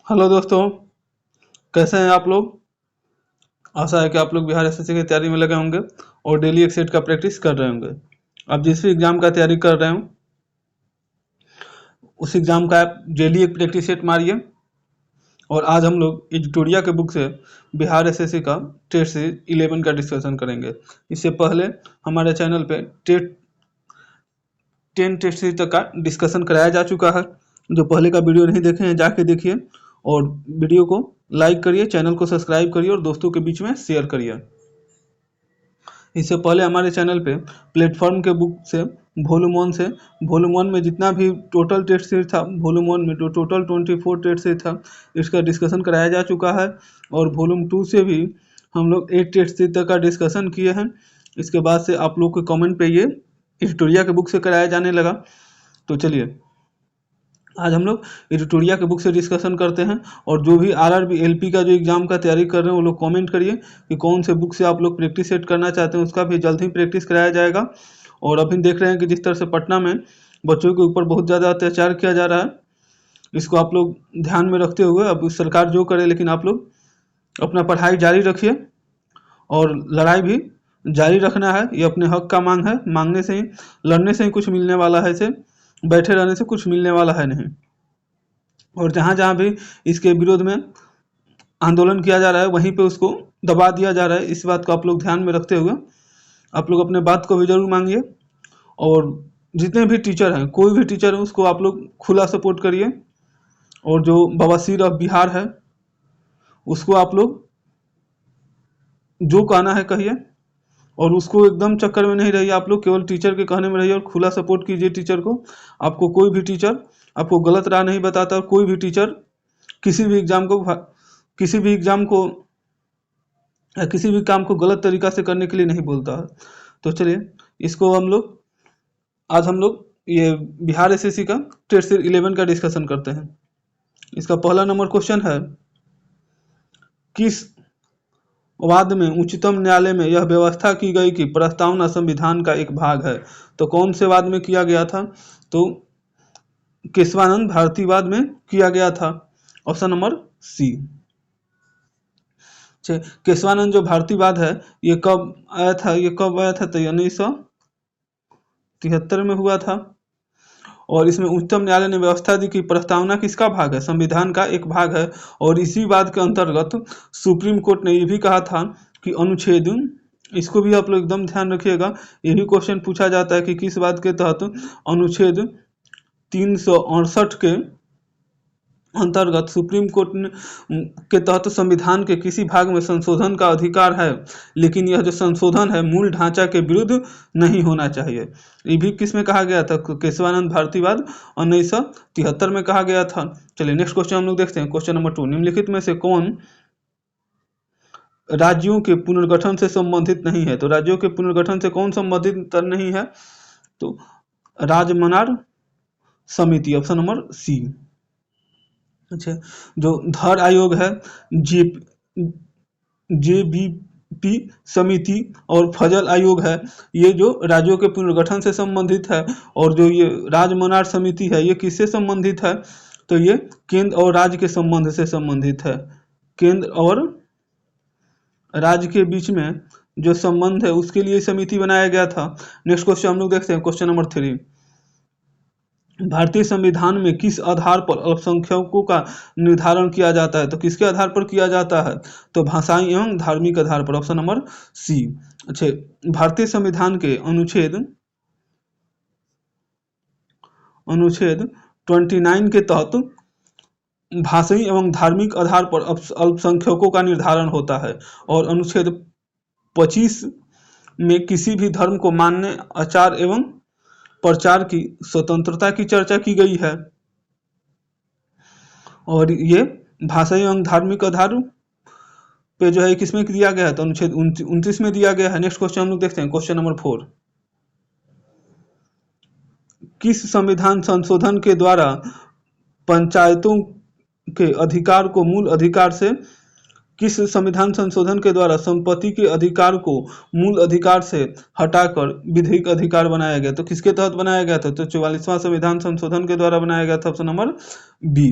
Hello दोस्तों, कैसे हैं आप लोग। आशा है कि आप लोग बिहार एसएससी की तैयारी में लगे होंगे और डेली एक सेट का प्रैक्टिस कर रहे होंगे। आप जिस भी एग्जाम का तैयारी कर रहे हो उस एग्जाम का आप डेली एक प्रैक्टिस सेट मारिए। और आज हम लोग एडिटोरिया के बुक से बिहार एसएससी का टेट सीरीज 11 का डिस्कशन करेंगे। इससे पहले हमारे चैनल पे टेट 10 टेस्ट सीरीज तक का डिस्कशन कराया जा चुका है। जो पहले का वीडियो नहीं देखे हैं जाके देखिए और वीडियो को लाइक करिए, चैनल को सब्सक्राइब करिए और दोस्तों के बीच में शेयर करिए। इससे पहले हमारे चैनल पे प्लेटफॉर्म के बुक से वॉल्यूम 1 में जितना भी टोटल टेस्ट सीरीज था, वॉल्यूम 1 में जो टोटल 24 टेस्ट सीरीज था इसका डिस्कशन कराया जा चुका है। और वॉल्यूम 2 से भी हम लोग 8 टेस्ट सीरीज तक का डिस्कशन किए हैं। इसके बाद से आप लोग के कमेंट पे ये एडिटोरिया के बुक से कराया जाने लगा। तो चलिए आज हम लोग एडिटोरिया के बुक से डिस्कशन करते हैं। और जो भी आरआरबी एलपी का जो एग्जाम का तैयारी कर रहे हैं वो लोग कमेंट करिए कि कौन से बुक से आप लोग प्रैक्टिस सेट करना चाहते हैं, उसका भी जल्द ही प्रैक्टिस कराया जाएगा। और अभी देख रहे हैं कि जिस तरह से पटना में बच्चों के ऊपर बहुत ज़्यादा अत्याचार किया जा रहा है, इसको आप लोग ध्यान में रखते हुए अब सरकार जो करे लेकिन आप लोग अपना पढ़ाई जारी रखिए और लड़ाई भी जारी रखना है। ये अपने हक का मांग है, मांगने से ही लड़ने से ही कुछ मिलने वाला है, इसे बैठे रहने से कुछ मिलने वाला है नहीं। और जहाँ जहाँ भी इसके विरोध में आंदोलन किया जा रहा है वहीं पे उसको दबा दिया जा रहा है। इस बात को आप लोग ध्यान में रखते हुए आप लोग अपने बात को भी जरूर मांगिए। और जितने भी टीचर हैं, कोई भी टीचर है उसको आप लोग खुला सपोर्ट करिए। और जो बवासीर ऑफ बिहार है उसको आप लोग जो कहना है कहिए और उसको एकदम चक्कर में नहीं रहिए। आप लोग केवल टीचर के कहने में रहिए और खुला सपोर्ट कीजिए टीचर को। आपको कोई भी टीचर आपको गलत राह नहीं बताता और कोई भी टीचर किसी भी एग्जाम को किसी भी एग्जाम को या किसी भी काम को गलत तरीका से करने के लिए नहीं बोलता है। तो चलिए इसको आज हम लोग ये बिहार एसएससी का टेट सीरीज 11 का डिस्कशन करते हैं। इसका पहला नंबर क्वेश्चन है, किस वाद में उच्चतम न्यायालय में यह व्यवस्था की गई कि प्रस्तावना संविधान का एक भाग है। तो कौन से वाद में किया गया था? तो केशवानंद भारतीवाद में किया गया था। ऑप्शन नंबर सी। केशवानंद जो भारतीवाद है ये कब आया था? तो 1973 में हुआ था। और इसमें उच्चतम न्यायालय ने व्यवस्था दी कि प्रस्तावना किसका भाग है? संविधान का एक भाग है। और इसी बात के अंतर्गत सुप्रीम कोर्ट ने ये भी कहा था कि अनुच्छेद, इसको भी आप लोग एकदम ध्यान रखिएगा, ये भी क्वेश्चन पूछा जाता है कि किस बात के तहत अनुच्छेद 368 के अंतर्गत सुप्रीम कोर्ट के तहत संविधान के किसी भाग में संशोधन का अधिकार है, लेकिन यह जो संशोधन है मूल ढांचा के विरुद्ध नहीं होना चाहिए। ये भी किस में कहा गया था? केशवानंद भारतीवाद 1973 में कहा गया था। चलिए नेक्स्ट क्वेश्चन हम लोग देखते हैं। क्वेश्चन नंबर 2, निम्नलिखित में से कौन राज्यों के पुनर्गठन से संबंधित नहीं है? तो राज्यों के पुनर्गठन से कौन संबंधित नहीं है? तो राजमनार समिति, ऑप्शन नंबर सी। अच्छा, जो धर आयोग है, जेबीपी समिति और फजल आयोग है, ये जो राज्यों के पुनर्गठन से संबंधित है। और जो ये राजमनार समिति है ये किससे संबंधित है? तो ये केंद्र और राज्य के संबंध से संबंधित है। केंद्र और राज्य के बीच में जो संबंध है उसके लिए समिति बनाया गया था। नेक्स्ट क्वेश्चन हम लोग देखते हैं। क्वेश्चन नंबर 3, भारतीय संविधान में किस आधार पर अल्पसंख्यकों का निर्धारण किया जाता है? तो किसके आधार पर किया जाता है? तो भाषाई एवं धार्मिक आधार पर, ऑप्शन नंबर सी। अच्छा, भारतीय संविधान के अनुच्छेद 29 के तहत भाषाई एवं धार्मिक आधार पर अल्पसंख्यकों का निर्धारण होता है। और अनुच्छेद 25 में किसी भी धर्म को मानने, आचार एवं प्रचार की स्वतंत्रता की चर्चा की गई है। और ये भाषाई एवं धार्मिक आधार पे जो है किसमें दिया गया है? तो अनुच्छेद 29 में दिया गया है। नेक्स्ट क्वेश्चन हम लोग देखते हैं। क्वेश्चन नंबर 4, किस संविधान संशोधन के द्वारा पंचायतों के अधिकार को मूल अधिकार से, किस संविधान संशोधन के द्वारा संपत्ति के अधिकार को मूल अधिकार से हटाकर विधिक अधिकार बनाया गया? तो किसके तहत बनाया गया था? तो 44वां संविधान संशोधन के द्वारा बनाया गया था। Option number B.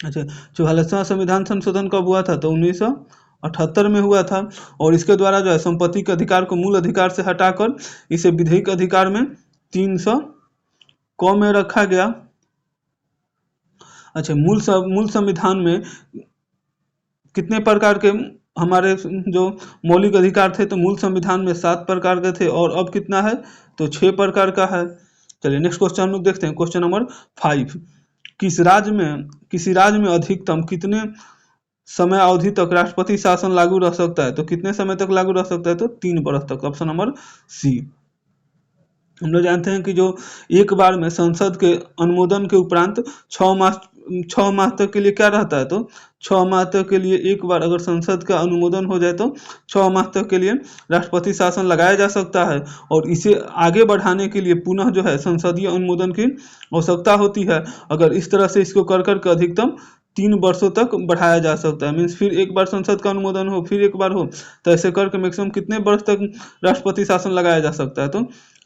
अच्छा, 44वां संविधान संशोधन कब हुआ था? तो 1978 में हुआ था। और इसके द्वारा जो है संपत्ति के अधिकार को मूल अधिकार से हटाकर इसे विधिक अधिकार में 300 क में रखा गया। अच्छा, मूल संविधान में कितने प्रकार के हमारे जो मौलिक अधिकार थे? तो मूल संविधान में 7 प्रकार के थे, और अब कितना है? तो 6 प्रकार का है। चलिए नेक्स्ट क्वेश्चन हम लोग देखते हैं, क्वेश्चन नंबर 5। किसी राज्य में अधिकतम कितने समय अवधि तक राष्ट्रपति शासन लागू रह सकता है? तो कितने समय तक लागू रह सकता है? तो 3 वर्ष तक, ऑप्शन नंबर सी। हम लोग जानते हैं कि जो एक बार में संसद के अनुमोदन के उपरांत 6 माह तक के लिए क्या रहता है? तो 6 माह तक के लिए एक बार अगर संसद का अनुमोदन हो जाए तो 6 माह तक के लिए राष्ट्रपति शासन लगाया जा सकता है। और इसे आगे बढ़ाने के लिए पुनः जो है संसदीय अनुमोदन की आवश्यकता होती है। अगर इस तरह से इसको कर करके अधिकतम 3 वर्षों तक बढ़ाया जा सकता है। मीन्स फिर एक बार संसद का अनुमोदन हो, फिर एक बार हो, तो ऐसे करके मैक्सिमम कितने वर्ष तक राष्ट्रपति शासन लगाया जा सकता है? तो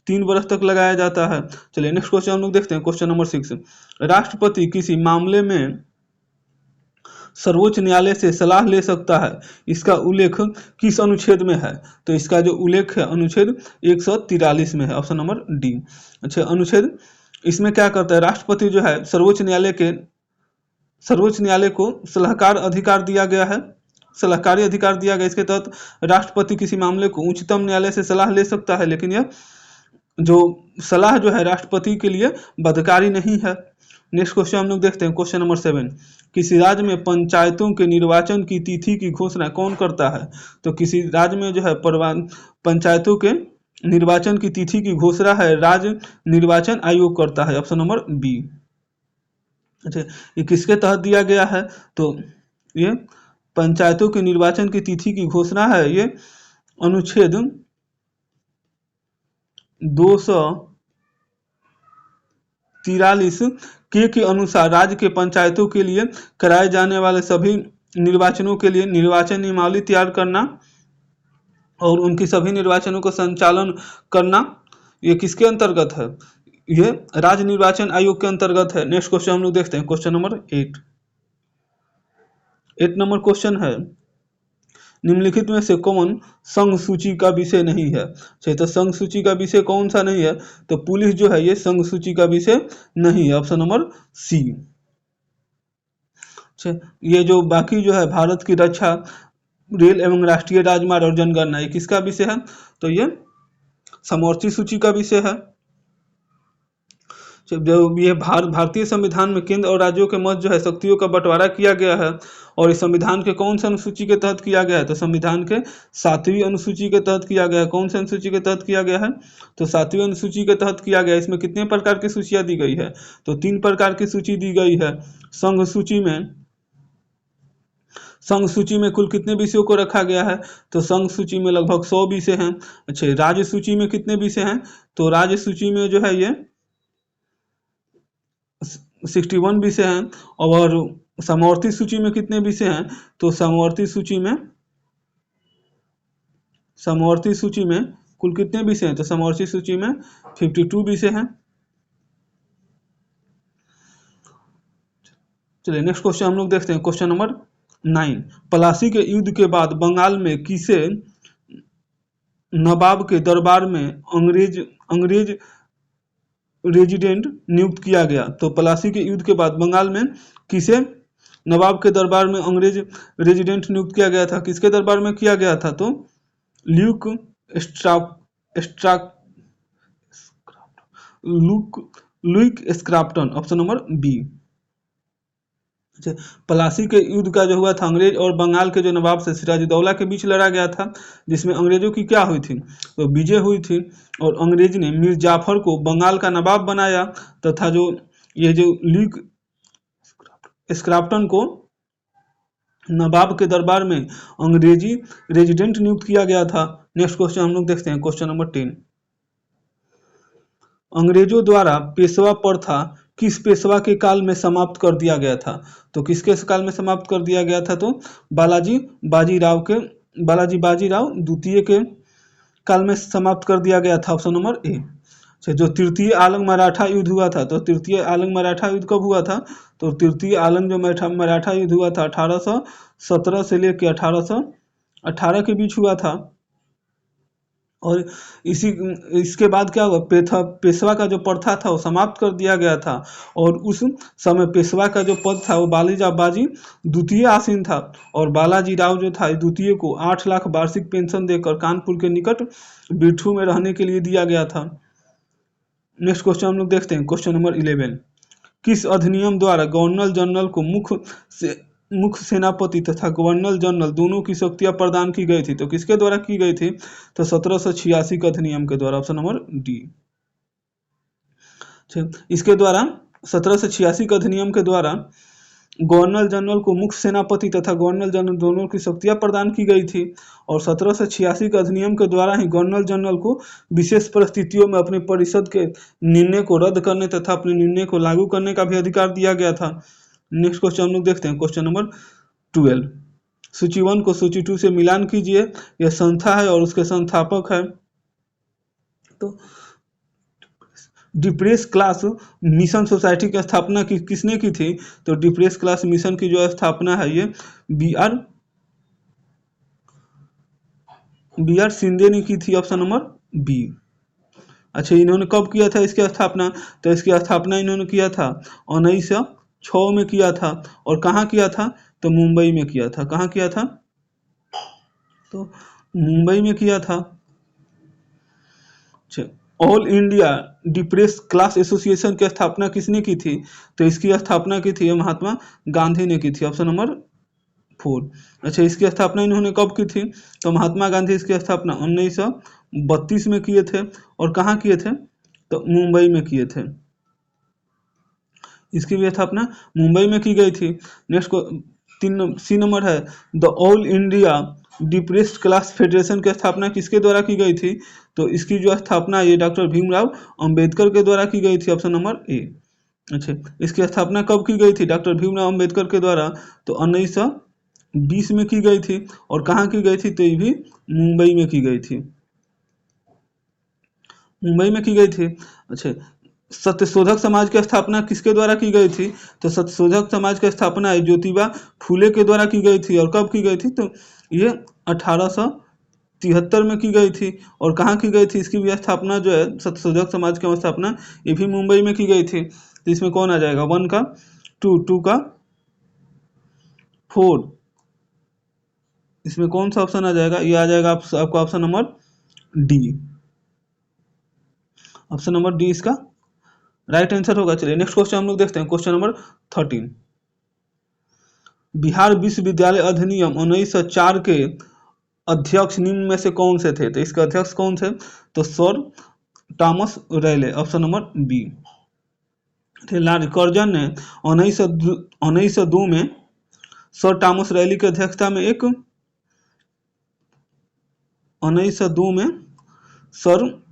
3 वर्ष तक लगाया जाता है। चलिए नेक्स्ट क्वेश्चन हम लोग देखते हैं, क्वेश्चन नंबर 6। राष्ट्रपति किसी मामले में सर्वोच्च न्यायालय से सलाह ले सकता है, इसका उल्लेख किस अनुच्छेद में है? तो इसका जो उल्लेख है अनुच्छेद 143 में है, ऑप्शन नंबर डी। अच्छा, अनुच्छेद इसमें क्या करता है? राष्ट्रपति जो है सर्वोच्च न्यायालय को सलाहकार अधिकार दिया गया है, सलाहकारी अधिकार दिया गया। इसके तहत राष्ट्रपति किसी मामले को उच्चतम न्यायालय से सलाह ले सकता है, लेकिन यह जो सलाह जो है राष्ट्रपति के लिए बाध्यकारी नहीं है। नेक्स्ट क्वेश्चन हम लोग देखते हैं, क्वेश्चन नंबर 7। किसी राज्य में पंचायतों के निर्वाचन की तिथि की घोषणा कौन करता है? तो किसी राज्य में जो है पंचायतों के निर्वाचन की तिथि की घोषणा है राज्य निर्वाचन आयोग करता है, ऑप्शन नंबर बी। अच्छा, ये किसके तहत दिया गया है? तो ये पंचायतों के निर्वाचन की तिथि की घोषणा है ये अनुच्छेद 243 के अनुसार राज्य के पंचायतों के लिए कराए जाने वाले सभी निर्वाचनों के लिए निर्वाचन नियमावली तैयार करना और उनकी सभी निर्वाचनों का संचालन करना, ये किसके अंतर्गत है? ये राज्य निर्वाचन आयोग के अंतर्गत है। नेक्स्ट क्वेश्चन हम लोग देखते हैं, क्वेश्चन नंबर 8 नंबर क्वेश्चन है, निम्नलिखित में से कौन संघ सूची का विषय नहीं है? तो संघ सूची का विषय कौन सा नहीं है? तो पुलिस जो है ये संघ सूची का विषय नहीं है, ऑप्शन नंबर सी। ये जो बाकी जो है भारत की रक्षा, रेल एवं राष्ट्रीय राजमार्ग और जनगणना, ये किसका विषय है? तो ये समवर्ती सूची का विषय है। जब ये भारतीय संविधान में केंद्र और राज्यों के मध्य जो है शक्तियों का बंटवारा किया गया है, और इस संविधान के कौन से अनुसूची के तहत किया गया है? तो संविधान के 7वीं अनुसूची के तहत किया गया है। कौन से अनुसूची के तहत किया गया है? तो 7वीं अनुसूची के तहत किया गया है। इसमें कितने प्रकार की सूचियां दी गई है? तो 3 प्रकार की सूची दी गई है। संघ सूची में कुल कितने विषयों को रखा गया है? तो संघ सूची में लगभग 100 विषय हैं। अच्छा, राज्य सूची में कितने विषय हैं? तो राज्य सूची में जो है ये 61 विषय हैं। और समवर्ती सूची में कितने विषय हैं? तो समवर्ती सूची में कुल कितने विषय हैं? तो समवर्ती सूची में 52 विषय हैं। चलिए नेक्स्ट क्वेश्चन हम लोग देखते हैं, क्वेश्चन नंबर 9। प्लासी के युद्ध के बाद बंगाल में किसे नवाब के दरबार में अंग्रेज रेजिडेंट नियुक्त किया गया? तो प्लासी के युद्ध के बाद बंगाल में किसे नवाब के दरबार में अंग्रेज रेजिडेंट नियुक्त किया गया था? किसके दरबार में किया गया था? तो Luke Scrafton, option number B. Plassey के युद्ध का जो हुआ था अंग्रेज और बंगाल के जो नवाब से सिराजुद्दौला के बीच लड़ा गया था, जिसमें अंग्रेजों की क्या हुई थी? तो विजय हुई थी, और अंग्रेज ने मीर जाफर को बंगाल का नवाब बनाया, तथा जो ये जो ल्यूक स्क्रैप्टन को नवाब के दरबार में अंग्रेजी रेजिडेंट नियुक्त किया गया था। नेक्स्ट क्वेश्चन हम लोग देखते हैं, क्वेश्चन नंबर 10। अंग्रेजों द्वारा पेशवा प्रथा किस पेशवा के काल में समाप्त कर दिया गया था? तो किसके काल में समाप्त कर दिया गया था? तो बालाजी बाजीराव द्वितीय के काल में समाप्त कर दिया गया था, ऑप्शन नंबर ए। जो तृतीय आलम मराठा युद्ध हुआ था, तो तृतीय आलम मराठा युद्ध कब हुआ था? तो तृतीय आलम जो मराठा युद्ध हुआ था 1817 से लेकर 1818 के बीच हुआ था। और इसके बाद क्या हुआ, पेशवा का जो प्रथा था वो समाप्त कर दिया गया था। और उस समय पेशवा का जो पद था वो बाजी द्वितीय आसीन था। और बालाजी राव जो था द्वितीय को 8 लाख वार्षिक पेंशन देकर कानपुर के निकट बिठू में रहने के लिए दिया गया था। नेक्स्ट क्वेश्चन हम लोग देखते हैं, क्वेश्चन नंबर 11। किस अधिनियम द्वारा गवर्नर जनरल को मुख्य सेनापति तथा गवर्नर जनरल दोनों की शक्तियां प्रदान की गई थी? तो किसके द्वारा की गई थी? तो 1786 के अधिनियम के द्वारा, ऑप्शन नंबर डी। इसके द्वारा 1786 के अधिनियम के द्वारा गवर्नर जनरल को मुख्य सेनापति तथा गवर्नर जनरल दोनों की शक्तियां प्रदान की गई थी। और 1786 के अधिनियम के द्वारा ही गवर्नर जनरल को विशेष परिस्थितियों में अपने परिषद के निर्णय को रद्द करने तथा अपने निर्णय को लागू करने का भी अधिकार दिया गया था। नेक्स्ट क्वेश्चन हम लोग देखते हैं, क्वेश्चन नंबर 12। सूची 1 को सूची 2 से मिलान कीजिए। यह संस्था है और उसके संस्थापक है। तो डिप्रेस क्लास मिशन सोसाइटी की स्थापना किसने की थी? तो डिप्रेस क्लास मिशन की जो स्थापना है ये बी आर शिंदे ने की थी, ऑप्शन नंबर बी। अच्छा, इन्होंने कब किया था इसकी स्थापना? तो इसकी स्थापना इन्होंने किया था 1906 में किया था। और कहाँ किया था? तो मुंबई में किया था। कहाँ किया था? तो मुंबई में किया था। All India depress class association की स्थापना किसने की थी? तो इसकी स्थापना की थी महात्मा गांधी ने की थी, ऑप्शन नंबर 4। अच्छा, इसकी स्थापना इन्होंने कब की थी? तो महात्मा गांधी इसकी स्थापना 1932 में किए थे। और कहाँ किए थे? तो मुंबई में किए थे। इसकी भी स्थापना मुंबई में की गई थी। नेक्स्ट को 3 नंबर है, the all India depressed class federation की स्थापना किसके द्वारा की गई थी? तो इसकी जो स्थापना ये डॉक्टर भीमराव अंबेडकर के द्वारा की गई थी, ऑप्शन नंबर ए। अच्छा, इसकी स्थापना कब की गई थी डॉक्टर भीमराव अंबेडकर के द्वारा? तो 1920 में की गई थी। और कहाँ की गई थी? तो ये भी मुंबई में की गई थी। मुंबई में की गई थी। अच्छा, सत्यशोधक समाज की स्थापना किसके द्वारा की गई थी? तो सत्यशोधक समाज की स्थापना ज्योतिबा फूले के द्वारा की गई थी। और कब की गई थी? तो ये 1873 में की गई थी। और कहाँ की गई थी? इसकी भी स्थापना जो है सत्यशोधक समाज की स्थापना ये भी मुंबई में की गई थी। तो इसमें कौन आ जाएगा? 1 का 2 का 4, इसमें कौन सा ऑप्शन आ जाएगा? ये आ जाएगा आपका option number D. Option number D इसका राइट आंसर होगा। चलिए नेक्स्ट क्वेश्चन हम लोग देखते हैं, क्वेश्चन नंबर 13। बिहार विश्वविद्यालय अधिनियम 1904 के अध्यक्ष निम्न में से कौन से थे? तो इसके अध्यक्ष कौन थे? तो sir Thomas Raleigh, option number B. Lord Curzon ने 1902 में सर थॉमस रैले की अध्यक्षता में 1902 में सर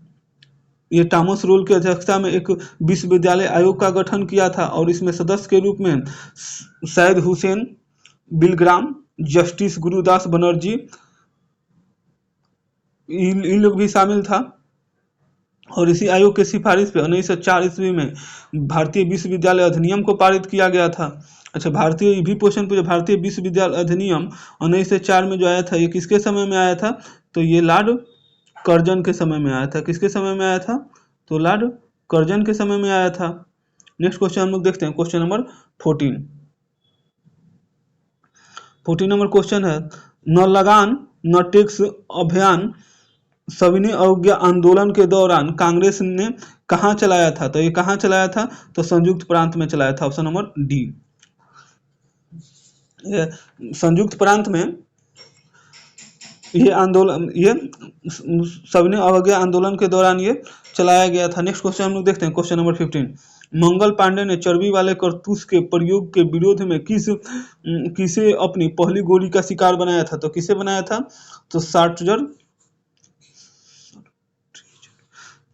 ये थॉमस रोल की अध्यक्षता में एक विश्वविद्यालय आयोग का गठन किया था। और इसमें सदस्य के रूप में सैयद हुसैन बिलग्राम, जस्टिस गुरुदास बनर्जी, इन लोग भी शामिल था। और इसी आयोग के सिफारिश पे 1904 ईस्वी में भारतीय विश्वविद्यालय अधिनियम को पारित किया गया था। अच्छा, भारतीय भी क्वेश्चन पूछे, भारतीय विश्वविद्यालय अधिनियम 1904 में जो आया था ये किसके समय में आया था? तो ये लॉर्ड कर्जन के समय में आया था। किसके समय में आया था? तो लॉर्ड कर्जन के समय में आया था। नेक्स्ट क्वेश्चन हम लोग देखते हैं, क्वेश्चन नंबर 14। 14 नंबर क्वेश्चन है, न लगान न टैक्स अभियान सविनय अवज्ञा आंदोलन के दौरान कांग्रेस ने कहां चलाया था? तो ये कहां चलाया था? तो संयुक्त प्रांत में चलाया था, ऑप्शन नंबर डी। संयुक्त प्रांत में ये आंदोलन, ये सविनय अवज्ञा आंदोलन के दौरान ये चलाया गया था। नेक्स्ट क्वेश्चन हम लोग देखते हैं, क्वेश्चन नंबर 15। मंगल पांडे ने चर्बी वाले कारतूस के प्रयोग के विरोध में किसे अपनी पहली गोली का शिकार बनाया था? तो किसे बनाया था? तो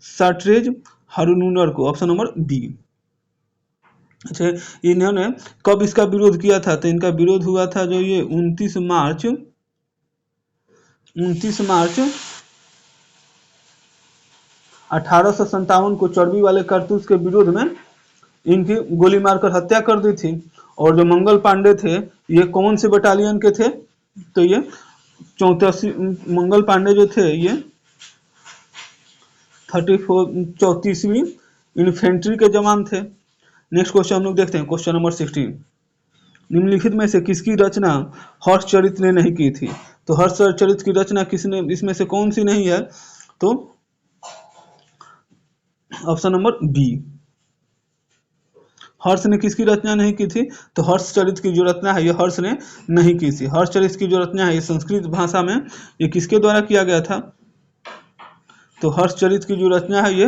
शार्ट्रेज हरनूनर को, ऑप्शन नंबर बी। अच्छा, इन्होंने कब इसका विरोध किया था? तो इनका विरोध हुआ था जो ये 29 मार्च 19 1857 को चर्बी वाले कारतूस के विरोध में इनकी गोली मारकर हत्या कर दी थी। और जो मंगल पांडे थे ये कौन से बटालियन के थे, तो ये 34 मंगल पांडे जो थे ये 34वीं इन्फेंट्री के जवान थे। नेक्स्ट क्वेश्चन हम लोग देखते हैं, क्वेश्चन नंबर 16। निम्नलिखित में से किसकी रचना हर्षचरित ने नहीं की थी? तो हर्षचरित की रचना किसने, इसमें से कौन सी नहीं है? तो ऑप्शन नंबर बी, हर्ष ने किसकी रचना नहीं की थी? तो हर्षचरित की जो रचना है ये हर्ष ने नहीं की थी। हर्षचरित की जो रचना है ये संस्कृत भाषा में ये किसके द्वारा किया गया था? तो हर्षचरित की जो रचना है ये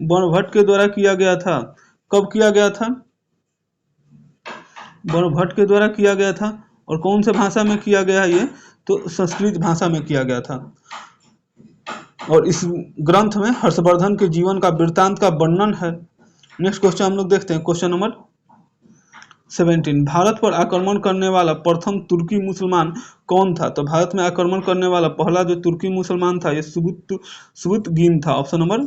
बर्णभट्ट के द्वारा किया गया था। कब किया गया था? बर्णभट्ट के द्वारा किया गया था। और कौन से भाषा में किया गया है ये? तो संस्कृत भाषा में किया गया था। और इस ग्रंथ में हर्षवर्धन के जीवन का वृत्तांत का वर्णन है। नेक्स्ट क्वेश्चन हम लोग देखते हैं, क्वेश्चन नंबर 17। भारत पर आक्रमण करने वाला प्रथम तुर्की मुसलमान कौन था? तो भारत में आक्रमण करने वाला पहला जो तुर्की मुसलमान था ये सुबुतगीन था। Option number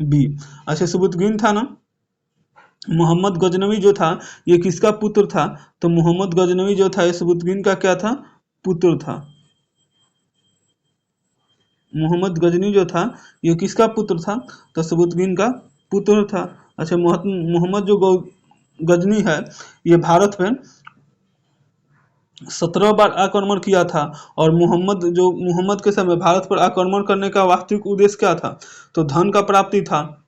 B. अच्छा, सुबुतगीन था ना। मोहम्मद गजनवी जो था ये किसका पुत्र था? तो मोहम्मद गजनवी जो था ये सुबुतगीन का क्या था? पुत्र था। मोहम्मद गजनी जो था ये किसका पुत्र था? तो सुबुतगीन का पुत्र था। अच्छा, मोहम्मद जो गजनी है ये भारत में 17 बार आक्रमण किया था। और मोहम्मद के समय भारत पर आक्रमण करने का वास्तविक उद्देश्य क्या था? तो धन का प्राप्ति था।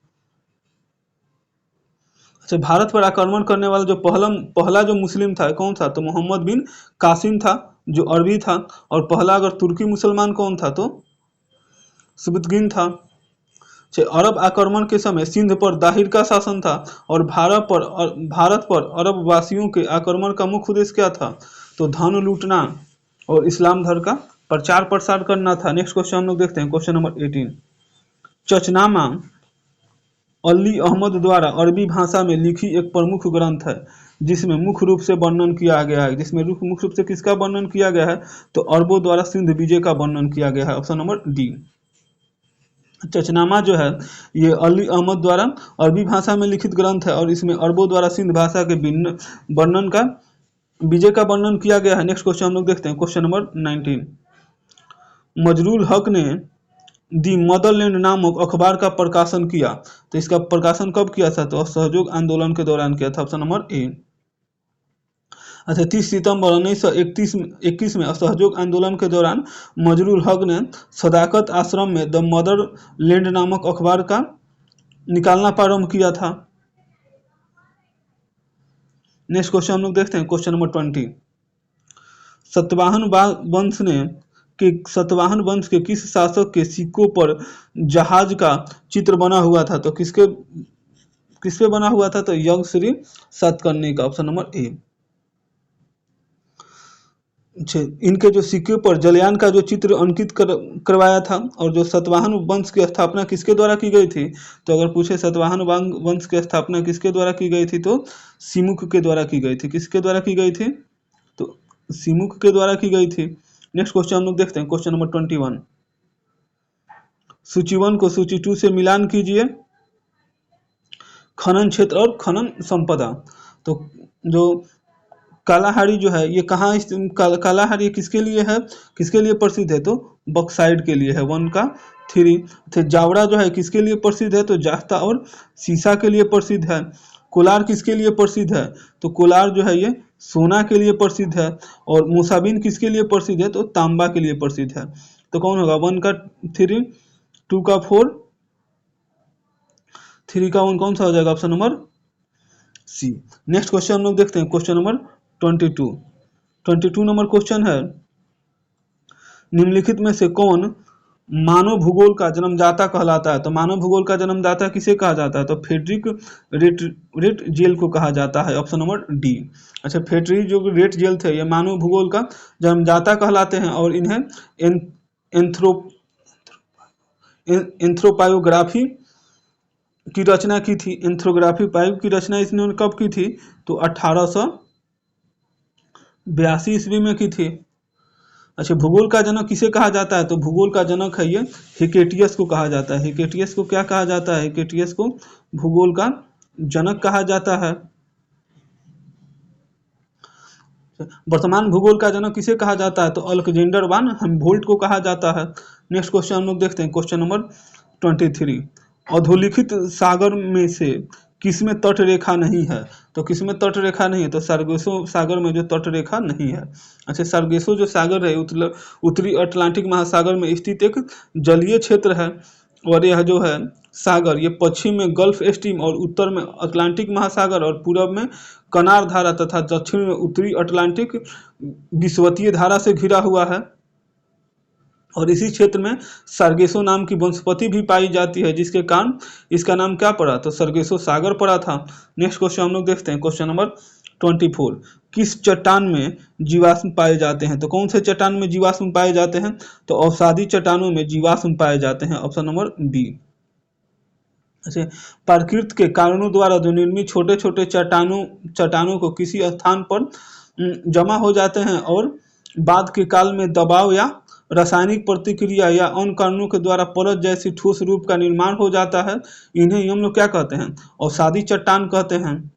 अच्छा, भारत पर आक्रमण करने वाला जो पहला जो मुस्लिम था कौन था? तो मोहम्मद बिन कासिम था जो अरबी था। और पहला अगर तुर्की मुसलमान कौन था? तो सुबुतगीन था। अरब आक्रमण के समय सिंध पर दाहिर का शासन था। और भारत पर अरब वासियों के आक्रमण का मुख्य उद्देश्य क्या था? तो धन लूटना और इस्लाम धर्म का प्रचार प्रसार करना था। नेक्स्ट क्वेश्चन हम लोग देखते हैं, क्वेश्चन नंबर 18। चचनामा अली अहमद द्वारा अरबी भाषा में लिखी एक प्रमुख ग्रंथ है जिसमें मुख्य रूप से वर्णन किया गया है। मुख्य रूप से किसका वर्णन किया गया है? तो अरबों द्वारा सिंध विजय का वर्णन किया गया है। Option number D. चचनामा जो है ये अली अहमद द्वारा अरबी भाषा में लिखित ग्रंथ है और इसमें अरबों द्वारा सिंध भाषा के वर्णन का विजय का वर्णन किया गया है। नेक्स्ट क्वेश्चन हम लोग देखते हैं, क्वेश्चन नंबर 19। मजरूल हक ने दी मदरलैंड नामक अखबार का प्रकाशन किया। तो इसका प्रकाशन कब किया था? तो असहयोग आंदोलन के दौरान किया था। Option number A. अच्छा, 30 सितंबर 1921 में असहयोग आंदोलन के दौरान मजरूल हक ने सदाकत आश्रम में द मदरलैंड नामक अखबार का निकालना प्रारंभ किया था। नेक्स्ट क्वेश्चन हम लोग देखते हैं, क्वेश्चन नंबर 20। सतवाहन वंश के किस शासक के सिक्कों पर जहाज का चित्र बना हुआ था? तो किस पे बना हुआ था? तो यज्ञश्री सातकर्णी का। Option number A. इनके जो सिक्के पर जलयान का जो चित्र अंकित करवाया था। और जो सतवाहन वंश की स्थापना किसके द्वारा की गई थी? तो अगर पूछे सतवाहन वंश की स्थापना किसके द्वारा की गई थी? तो सिमुक के द्वारा की गई थी। किसके द्वारा की गई थी? तो सिमुक के द्वारा की गई थी। नेक्स्ट क्वेश्चन हम लोग देखते हैं, क्वेश्चन नंबर 21। सूची 1 को सूची 2 से मिलान कीजिए। खनन क्षेत्र और खनन संपदा। तो जो कालाहारी जो है ये कहाँ कालाहारी किसके लिए है, किसके लिए प्रसिद्ध है? तो बक्साइड के लिए है। 1 का 3। जावड़ा जो है किसके लिए प्रसिद्ध है? तो जाख्ता और सीसा के लिए प्रसिद्ध है। कोलार किसके लिए प्रसिद्ध है? तो कोलार जो है ये सोना के लिए प्रसिद्ध है। और मूसाबिन किसके लिए प्रसिद्ध है? तो तांबा के लिए प्रसिद्ध है। तो कौन होगा? 1 का 3, 2 का 4, 3 का 1 कौन सा हो जाएगा? Option number C. Next question हम लोग देखते हैं, क्वेश्चन नंबर 22 नंबर क्वेश्चन है, निम्नलिखित में से कौन मानव भूगोल का जन्मदाता कहलाता है? तो मानव भूगोल का जन्मदाता किसे कहा जाता है? तो फ्रेडरिक रेटजेल को कहा जाता है। Option number D. अच्छा, फ्रेडरिक जो रेटजेल थे ये मानव भूगोल का जन्मदाता कहलाते हैं और इन्हें एंथ्रोपायोग्राफी की रचना की थी। एंथ्रोग्राफी की रचना इन्होंने कब की थी? तो 1882 ईस्वी में की थी। अच्छा, भूगोल का जनक किसे कहा जाता है? तो भूगोल का जनक है ये हिकेटियस को कहा जाता है। हिकेटियस को क्या कहा जाता है? हिकेटियस को भूगोल का जनक कहा जाता है। वर्तमान भूगोल का जनक किसे कहा जाता है? तो अलेक्जेंडर वान हमबोल्ट को कहा जाता है। नेक्स्ट क्वेश्चन हम लोग देखते हैं, क्वेश्चन नंबर 23। अधोलिखित सागर में से किसमें तट रेखा नहीं है? तो किसमें तट रेखा नहीं है? तो सरगेसो सागर में जो तट रेखा नहीं है। अच्छा, सरगेसो जो सागर है उत्तरी अटलांटिक महासागर में स्थित एक जलीय क्षेत्र है, और यह जो है सागर ये पश्चिम में गल्फ स्ट्रीम और उत्तर में अटलांटिक महासागर और पूरब में कनार धारा तथा दक्षिण में उत्तरी अटलांटिक विषुवतीय धारा से घिरा हुआ है। और इसी क्षेत्र में सरगेसो नाम की वनस्पति भी पाई जाती है, जिसके कारण इसका नाम क्या पड़ा? तो सरगेसो सागर पड़ा था। नेक्स्ट क्वेश्चन हम लोग देखते हैं, क्वेश्चन नंबर 24। किस चट्टान में जीवाश्म पाए जाते हैं? तो कौन से चट्टान में जीवाश्म पाए जाते हैं? तो अवसादी चट्टानों में जीवाश्म पाए जाते हैं, ऑप्शन नंबर बी। अच्छा, प्रकृति के कारणों द्वारा जो निर्मित छोटे छोटे चट्टानों को किसी स्थान पर जमा हो जाते हैं और बाद के काल में दबाव या रासायनिक प्रतिक्रिया या अन्य कारणों के द्वारा परत जैसी ठोस रूप का निर्माण हो जाता है, इन्हें हम लोग क्या कहते हैं? अवसादी चट्टान कहते हैं।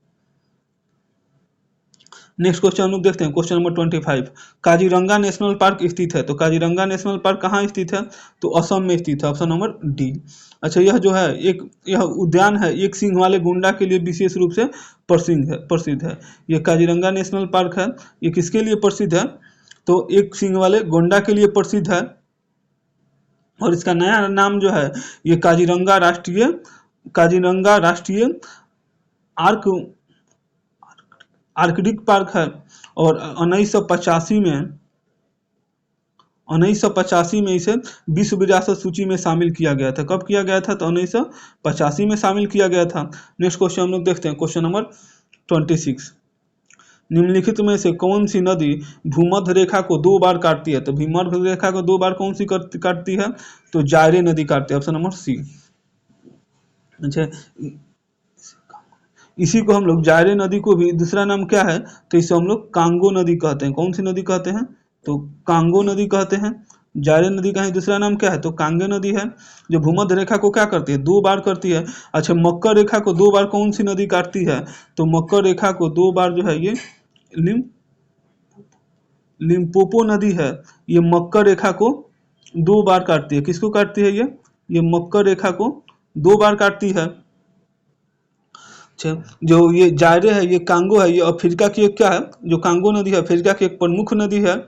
नेक्स्ट क्वेश्चन हम लोग देखते हैं, question number 25। Kaziranga national park स्थित है। तो काजीरंगा नेशनल पार्क कहाँ स्थित है? तो असम में स्थित है, ऑप्शन नंबर डी। अच्छा, यह जो है यह उद्यान है एक सींग वाले गुंडा के लिए विशेष रूप से प्रसिद्ध है। यह काजीरंगा नेशनल पार्क है, ये किसके लिए प्रसिद्ध है? तो एक सींग वाले गोंडा के लिए प्रसिद्ध है। और इसका नया नाम जो है ये काजीरंगा राष्ट्रीय आर्क आर्कटिक पार्क है। और 1985 में इसे विश्व विरासत सूची में शामिल किया गया था। कब किया गया था? तो 1985 में शामिल किया गया था। नेक्स्ट क्वेश्चन हम लोग देखते हैं, क्वेश्चन नंबर 26। निम्नलिखित में से कौन सी नदी भूमध्य रेखा को 2 बार काटती है? तो भूमध्य रेखा को 2 बार कौन सी काटती है? तो जायरे नदी काटती है, ऑप्शन नंबर सी। अच्छा, इसी को हम लोग जायरे नदी को भी दूसरा नाम क्या है? तो इसे हम लोग कांगो नदी कहते हैं। कौन सी नदी कहते हैं? तो कांगो नदी कहते हैं। जायरे नदी का ही दूसरा नाम क्या है? तो कांगे नदी है, जो भूमध्य रेखा को क्या करती है? 2 बार करती है। अच्छा, मकर रेखा को 2 बार कौन सी नदी काटती है? तो मकर रेखा को 2 बार जो है ये लिम्पोपो नदी है, ये मकर रेखा को 2 बार काटती है। किसको काटती है? ये मकर रेखा को 2 बार काटती है। अच्छा, जो ये जायरे है, ये कांगो है, ये अफ्रीका की एक क्या है? जो कांगो नदी है अफ्रीका की एक प्रमुख नदी है,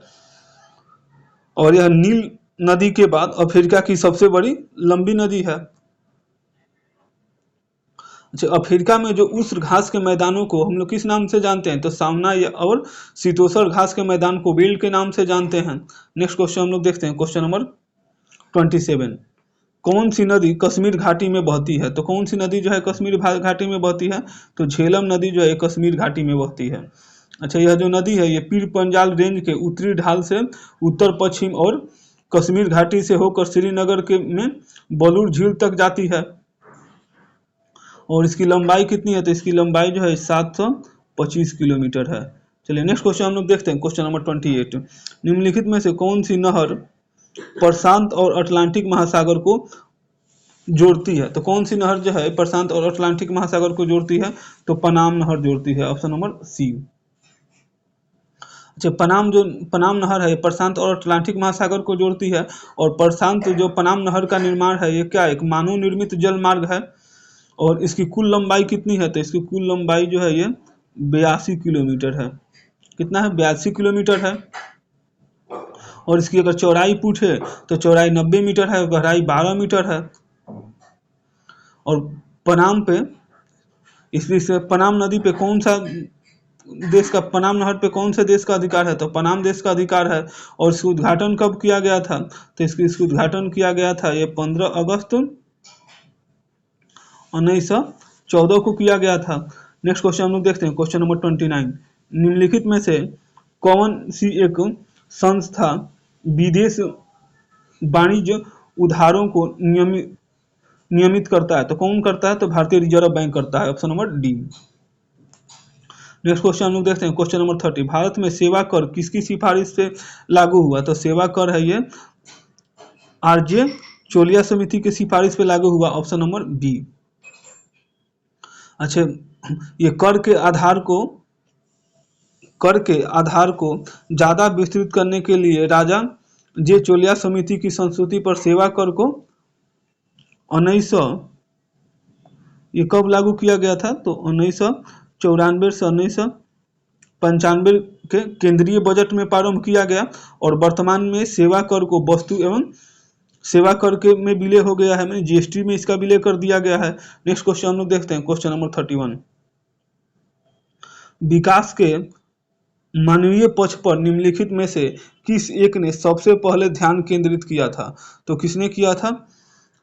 और यह नील नदी के बाद अफ्रीका की सबसे बड़ी लंबी नदी है। अच्छा, अफ्रीका में जो उष्ण घास के मैदानों को हम लोग किस नाम से जानते हैं? तो सावना और शीतोष्ण घास के मैदान को वेल्ड के नाम से जानते हैं। नेक्स्ट क्वेश्चन हम लोग देखते हैं, क्वेश्चन नंबर 27। कौन सी नदी कश्मीर घाटी में बहती है? तो कौन सी नदी जो है कश्मीर घाटी में बहती है? तो झेलम नदी जो है कश्मीर घाटी में बहती है। अच्छा, यह जो नदी है ये पीर पंजाल रेंज के उत्तरी ढाल से उत्तर पश्चिम और कश्मीर घाटी से होकर श्रीनगर के में बलूर झील तक जाती है। और इसकी लंबाई कितनी है? तो इसकी लंबाई जो है 725 किलोमीटर है। चलिए नेक्स्ट क्वेश्चन हम लोग देखते हैं, क्वेश्चन नंबर 28। निम्नलिखित में से कौन सी नहर प्रशांत और अटलांटिक महासागर को जोड़ती है? तो कौन सी नहर जो है प्रशांत और अटलांटिक महासागर को जोड़ती है? तो पनाम नहर जोड़ती है, ऑप्शन नंबर सी। अच्छा, पनाम नहर है प्रशांत और अटलांटिक महासागर को जोड़ती है। और प्रशांत जो पनाम नहर का निर्माण है ये क्या एक मानव निर्मित जल मार्ग है। और इसकी कुल लंबाई कितनी है? तो इसकी कुल लंबाई जो है ये 82 किलोमीटर है। कितना है? 82 किलोमीटर है। और इसकी अगर चौड़ाई पूछे तो चौड़ाई 90 मीटर है, गहराई 12 मीटर है। और पनाम पे इसलिए पनाम नदी पे कौन सा देश का, पनाम नहर पे कौन से देश का अधिकार है? तो पनाम देश का अधिकार है। और इसका उद्घाटन कब किया गया था? तो इसका उद्घाटन किया गया था ये 15 अगस्त 1914 को किया गया था। नेक्स्ट क्वेश्चन हम लोग देखते हैं, क्वेश्चन नंबर 29। निम्नलिखित में से कौन सी एक संस्था विदेश वाणिज्य उधारों को नियमित करता है? तो कौन करता है? तो भारतीय रिजर्व बैंक करता है, option number D. Next question हम लोग देखते हैं क्वेश्चन नंबर 30। भारत में सेवा कर किसकी सिफारिश से लागू हुआ? तो सेवा कर है ये आरजे चोलिया समिति की सिफारिश पे लागू हुआ, ऑप्शन नंबर बी। अच्छा, ये कर के आधार को ज्यादा विस्तृत करने के लिए राजा जे चोलिया समिति की संस्तुति पर सेवा कर को 1900 ये कब लागू किया गया था? तो 1994 से 1995 के केंद्रीय बजट में प्रारंभ किया गया और वर्तमान में सेवा कर को वस्तु एवं सेवा कर के में विलय हो गया है, मैंने जीएसटी में इसका विलय कर दिया गया है। नेक्स्ट क्वेश्चन हम लोग देखते हैं क्वेश्चन नंबर 31। विकास के मानवीय पक्ष पर निम्नलिखित में से किस एक ने सबसे पहले ध्यान केंद्रित किया था? तो किसने किया था?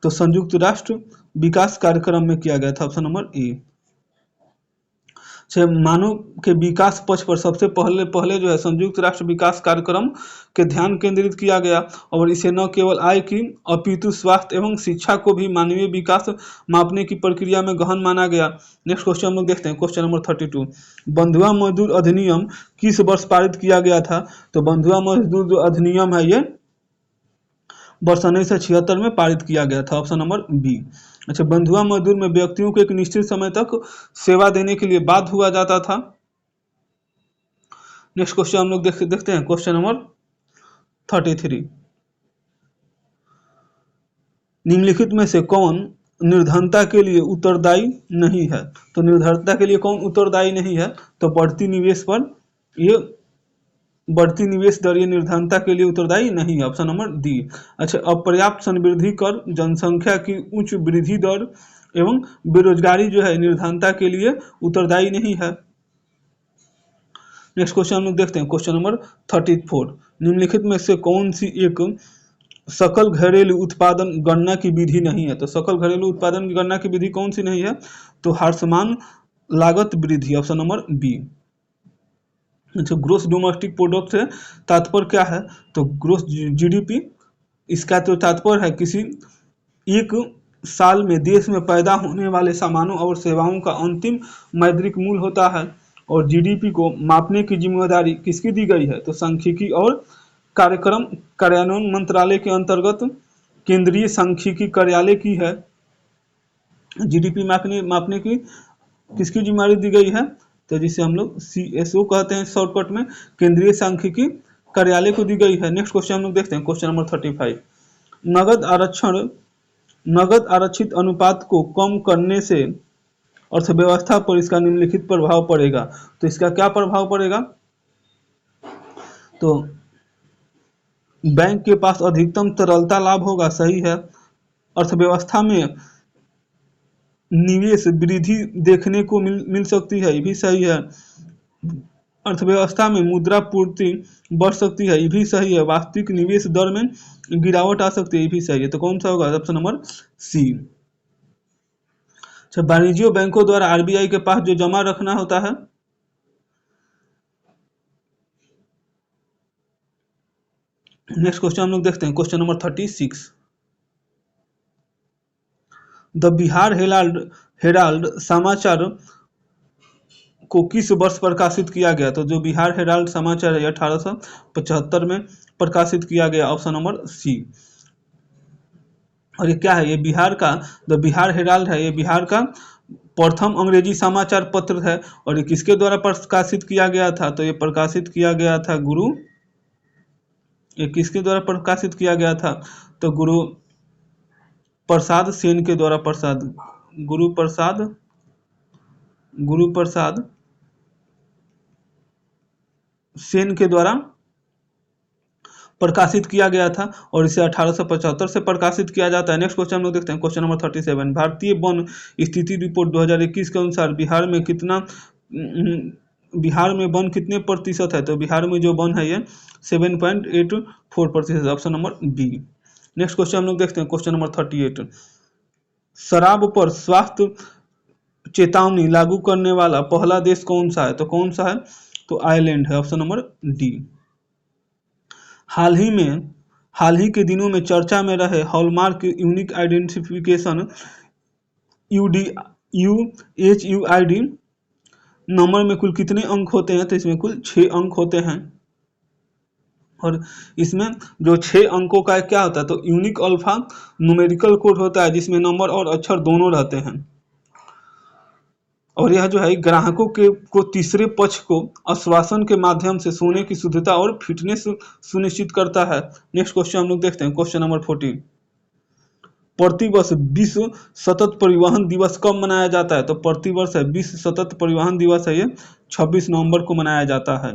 तो संयुक्त राष्ट्र विकास कार्यक्रम में किया गया था, ऑप्शन नंबर ए। मानव के विकास पक्ष पर सबसे पहले जो है संयुक्त राष्ट्र विकास कार्यक्रम के ध्यान केंद्रित किया गया और इसे न केवल आय की अपितु स्वास्थ्य एवं शिक्षा को भी मानवीय विकास मापने की प्रक्रिया में गहन माना गया। नेक्स्ट क्वेश्चन हम लोग देखते हैं क्वेश्चन नंबर 32। बंधुआ मजदूर अधिनियम किस वर्ष पारित किया गया था? तो बंधुआ मजदूर जो अधिनियम है ये वर्ष 1976 में पारित किया गया था, ऑप्शन नंबर बी। अच्छा, बंधुआ मजदूर में व्यक्तियों को एक निश्चित समय तक सेवा देने के लिए बाध्य हुआ जाता था। नेक्स्ट क्वेश्चन हम लोग देखते हैं क्वेश्चन नंबर 33। निम्नलिखित में से कौन निर्धनता के लिए उत्तरदायी नहीं है? तो निर्धनता के लिए कौन उत्तरदायी नहीं है? तो बढ़ती निवेश दर ये निर्धनता के लिए उत्तरदायी नहीं है, ऑप्शन नंबर डी। अच्छा, अपर्याप्त संवृद्धि कर, जनसंख्या की उच्च वृद्धि दर एवं बेरोजगारी जो है निर्धनता के लिए उत्तरदायी नहीं है। नेक्स्ट क्वेश्चन हम लोग देखते हैं क्वेश्चन नंबर 34। निम्नलिखित में से कौन सी एक सकल घरेलू उत्पादन गणना की विधि नहीं है? तो सकल घरेलू उत्पादन की गणना की विधि कौन सी नहीं है? तो हर्समान लागत वृद्धि, ऑप्शन नंबर बी। जो ग्रोस डोमेस्टिक प्रोडक्ट है तात्पर्य क्या है? तो ग्रोस जीडीपी, इसका तो तात्पर्य है किसी एक साल में देश में पैदा होने वाले सामानों और सेवाओं का अंतिम मौद्रिक मूल्य होता है। और जीडीपी को मापने की जिम्मेदारी किसकी दी गई है? तो सांख्यिकी और कार्यक्रम कार्यान्वयन मंत्रालय के अंतर्गत केंद्रीय सांख्यिकी कार्यालय की है। जीडीपी मापने की किसकी जिम्मेदारी दी गई है? तो जिसे हम लोग CSO कहते हैं शॉर्टकट में, केंद्रीय सांख्यिकी कार्यालय को दी गई है। नेक्स्ट क्वेश्चन हम लोग देखते हैं क्वेश्चन नंबर 35। नगद आरक्षित अनुपात को कम करने से अर्थव्यवस्था पर इसका निम्नलिखित प्रभाव पड़ेगा। तो इसका क्या प्रभाव पड़ेगा? तो बैंक के पास अधिकतम तरलता लाभ होगा, सही है। अर्थव्यवस्था में निवेश वृद्धि देखने को मिल सकती है, ये भी सही है। अर्थव्यवस्था में मुद्रा पूर्ति बढ़ सकती है, ये भी सही है। वास्तविक निवेश दर में गिरावट आ सकती है, ये भी सही है। तो कौन सा होगा? Option number C. अच्छा, वाणिज्य बैंकों द्वारा आरबीआई के पास जो जमा रखना होता है, नेक्स्ट क्वेश्चन हम लोग देखते हैं question number 36। The Bihar Herald समाचार को किस वर्ष प्रकाशित किया गया? तो जो बिहार हेराल्ड समाचार है 1875 में प्रकाशित किया गया, ऑप्शन नंबर सी। और ये क्या है? ये बिहार का द बिहार हेराल्ड है, ये बिहार का प्रथम अंग्रेजी समाचार पत्र है। और ये किसके द्वारा प्रकाशित किया गया था? तो ये प्रकाशित किया गया था ये किसके द्वारा प्रकाशित किया गया था? तो गुरु प्रसाद सेन के द्वारा गुरु प्रसाद सेन के द्वारा प्रकाशित किया गया था और इसे 1875 से प्रकाशित किया जाता है। नेक्स्ट क्वेश्चन हम लोग देखते हैं क्वेश्चन नंबर 37। भारतीय वन स्थिति रिपोर्ट 2021 के अनुसार बिहार में वन कितने प्रतिशत है? तो बिहार में जो वन है ये 7.84%, option number B. Next question हम लोग देखते हैं क्वेश्चन नंबर 38। शराब पर स्वास्थ्य चेतावनी लागू करने वाला पहला देश कौन सा है? तो कौन सा है? तो आयरलैंड है, ऑप्शन नंबर डी। हाल ही के दिनों में चर्चा में रहे hallmark unique identification UHUID number में कुल कितने अंक होते हैं, तो इसमें कुल 6 अंक होते हैं। और इसमें जो 6 अंकों का क्या होता है, तो यूनिक अल्फा न्यूमेरिकल कोड होता है, जिसमें नंबर और अक्षर दोनों रहते हैं। और यह जो है ग्राहकों के को तीसरे पक्ष को आश्वासन के माध्यम से सोने की शुद्धता और फिटनेस सुनिश्चित करता है। नेक्स्ट क्वेश्चन हम लोग देखते हैं, क्वेश्चन नंबर 14। प्रतिवर्ष विश्व सतत परिवहन दिवस कब मनाया जाता है, तो प्रतिवर्ष है विश्व सतत परिवहन दिवस है, ये 26 नवंबर को मनाया जाता है।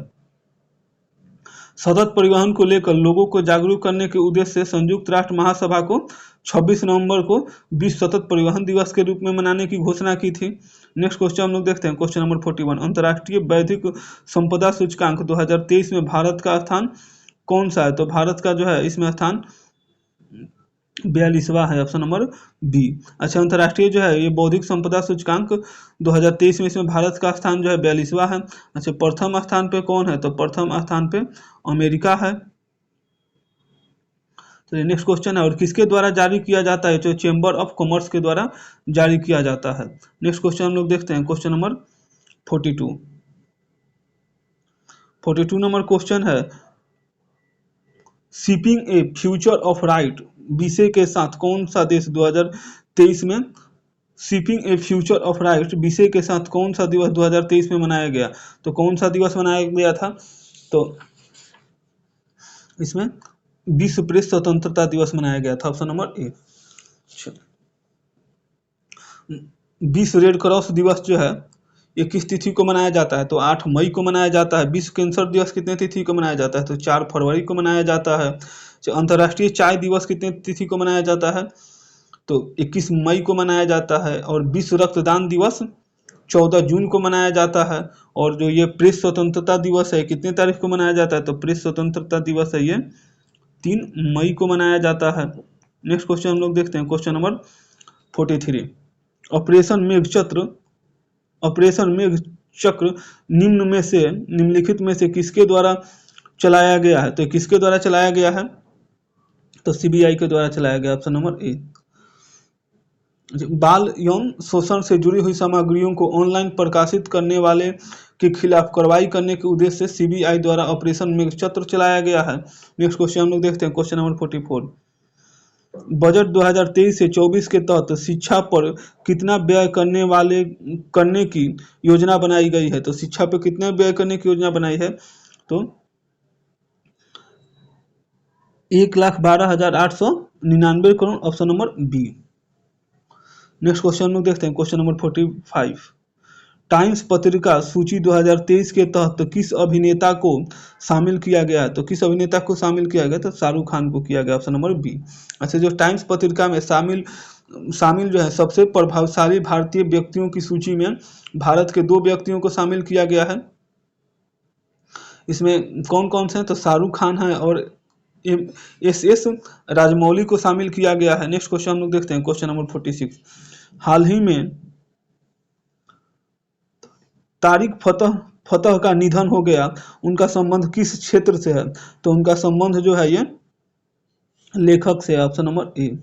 सतत परिवहन को लेकर लोगों को जागरूक करने के उद्देश्य से संयुक्त राष्ट्र महासभा को 26 नवंबर को विश्व सतत परिवहन दिवस के रूप में मनाने की घोषणा की थी। नेक्स्ट क्वेश्चन हम लोग देखते हैं, क्वेश्चन नंबर 41। अंतर्राष्ट्रीय बौद्धिक संपदा सूचकांक 2023 में भारत का स्थान कौन सा है, तो भारत का जो है इसमें स्थान 42वां है, ऑप्शन नंबर बी। अच्छा, अंतर्राष्ट्रीय जो है ये बौद्धिक संपदा सूचकांक 2023 में इसमें भारत का स्थान जो है 42वां है। अच्छा, प्रथम स्थान पे कौन है, तो प्रथम स्थान पे अमेरिका है। तो नेक्स्ट क्वेश्चन है, और किसके द्वारा जारी किया जाता है, जो चेंबर ऑफ कॉमर्स के द्वारा जारी किया जाता है। नेक्स्ट क्वेश्चन हम लोग देखते हैं, क्वेश्चन नंबर 42। 42 नंबर क्वेश्चन है, shipping A future of right विषय के साथ कौन सा देश 2023 में shipping A future of right विषय के साथ कौन सा दिवस 2023 में मनाया गया, तो कौन सा दिवस मनाया गया था, तो इसमें विश्व प्रेस स्वतंत्रता दिवस मनाया गया था, ऑप्शन नंबर ए। विश्व रेड क्रॉस दिवस जो है ये किस तिथि को मनाया जाता है, तो 8 मई को मनाया जाता है। विश्व कैंसर दिवस कितने तिथि को मनाया जाता है, तो 4 फरवरी को मनाया जाता है। अंतर्राष्ट्रीय चाय दिवस कितने तिथि को मनाया जाता है, तो 21 मई को मनाया जाता है। और विश्व रक्तदान दिवस 14 जून को मनाया जाता है। और जो ये प्रेस स्वतंत्रता दिवस है कितने तारीख को मनाया जाता है, तो प्रेस स्वतंत्रता दिवस है ये 3 मई को मनाया जाता है। नेक्स्ट क्वेश्चन हम लोग देखते हैं, क्वेश्चन नंबर 43। ऑपरेशन मेघचक्र निम्नलिखित में से किसके द्वारा चलाया गया है, तो किसके द्वारा चलाया गया है, तो सीबीआई के द्वारा चलाया गया, ऑप्शन नंबर ए। बाल यौन शोषण से जुड़ी हुई सामग्रियों को ऑनलाइन प्रकाशित करने वाले के खिलाफ कार्रवाई करने के उद्देश्य से सीबीआई द्वारा ऑपरेशन मेघचक्र चलाया गया है। नेक्स्ट क्वेश्चन हम लोग देखते हैं, क्वेश्चन नंबर 44। बजट 2023 से 24 के तहत शिक्षा पर कितना व्यय करने की योजना बनाई गई है, तो शिक्षा पर कितना व्यय करने की योजना बनाई है, तो 1,12,899 crore, option number B. Next question लोग देखते हैं, क्वेश्चन नंबर 45। टाइम्स पत्रिका सूची 2023 के तहत किस अभिनेता को शामिल किया गया है, तो किस अभिनेता को शामिल किया गया, तो शाहरुख खान को किया गया, ऑप्शन नंबर बी। अच्छा, जो टाइम्स पत्रिका में शामिल जो है सबसे प्रभावशाली भारतीय व्यक्तियों की सूची में भारत के 2 व्यक्तियों को शामिल किया गया है। इसमें कौन कौन से हैं, तो शाहरुख खान है और एस राजमौली को शामिल किया गया है। नेक्स्ट क्वेश्चन हम लोग देखते हैं, क्वेश्चन नंबर 46। हाल ही में तारिक फतह का निधन हो गया, उनका संबंध किस क्षेत्र से है, तो उनका संबंध जो है ये लेखक से, ऑप्शन नंबर ए।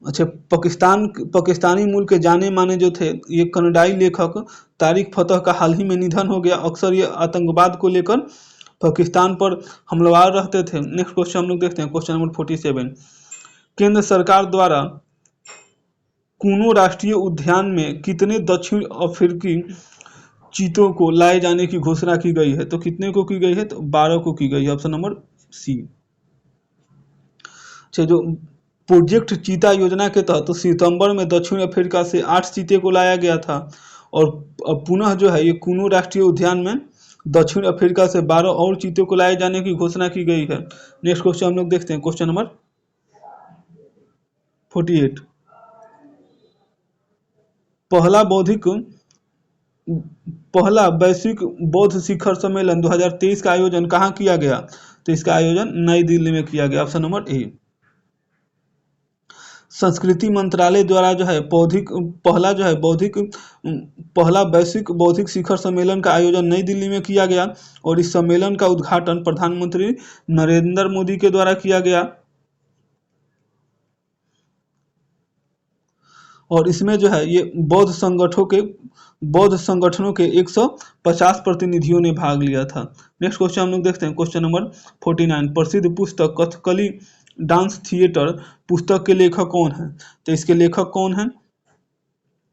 अच्छा, पाकिस्तानी मूल के जाने माने जो थे ये कनाडाई लेखक तारिक फतह का हाल ही में निधन हो गया। अक्सर ये आतंकवाद को लेकर पाकिस्तान पर हमलावर रहते थे। नेक्स्ट क्वेश्चन हम लोग देखते हैं, क्वेश्चन नंबर 47। केंद्र सरकार द्वारा कूनो राष्ट्रीय उद्यान में कितने दक्षिण अफ्रीकी चीतों को लाए जाने की घोषणा की गई है, तो कितने को की गई है, तो 12 को की गई है, ऑप्शन नंबर सी। अच्छा, जो प्रोजेक्ट चीता योजना के तहत तो सितंबर में दक्षिण अफ्रीका से 8 चीते को लाया गया था और पुनः जो है ये कूनो राष्ट्रीय उद्यान में दक्षिण अफ्रीका से 12 और चीतों को लाए जाने की घोषणा की गई है। नेक्स्ट क्वेश्चन हम लोग देखते हैं, क्वेश्चन नंबर 48। पहला वैश्विक बौद्ध शिखर सम्मेलन 2023 का आयोजन कहाँ किया गया, तो इसका आयोजन नई दिल्ली में किया गया, ऑप्शन नंबर ए। संस्कृति मंत्रालय द्वारा जो है पहला वैश्विक बौद्धिक शिखर सम्मेलन का आयोजन नई दिल्ली में किया गया और इस सम्मेलन का उद्घाटन प्रधानमंत्री नरेंद्र मोदी के द्वारा किया गया। और इसमें जो है ये बौद्ध संगठनों के 150 प्रतिनिधियों ने भाग लिया था। नेक्स्ट क्वेश्चन हम लोग देखते हैं, क्वेश्चन नंबर 49। प्रसिद्ध पुस्तक कथकली डांस थिएटर पुस्तक के लेखक कौन है? तो इसके लेखक कौन है?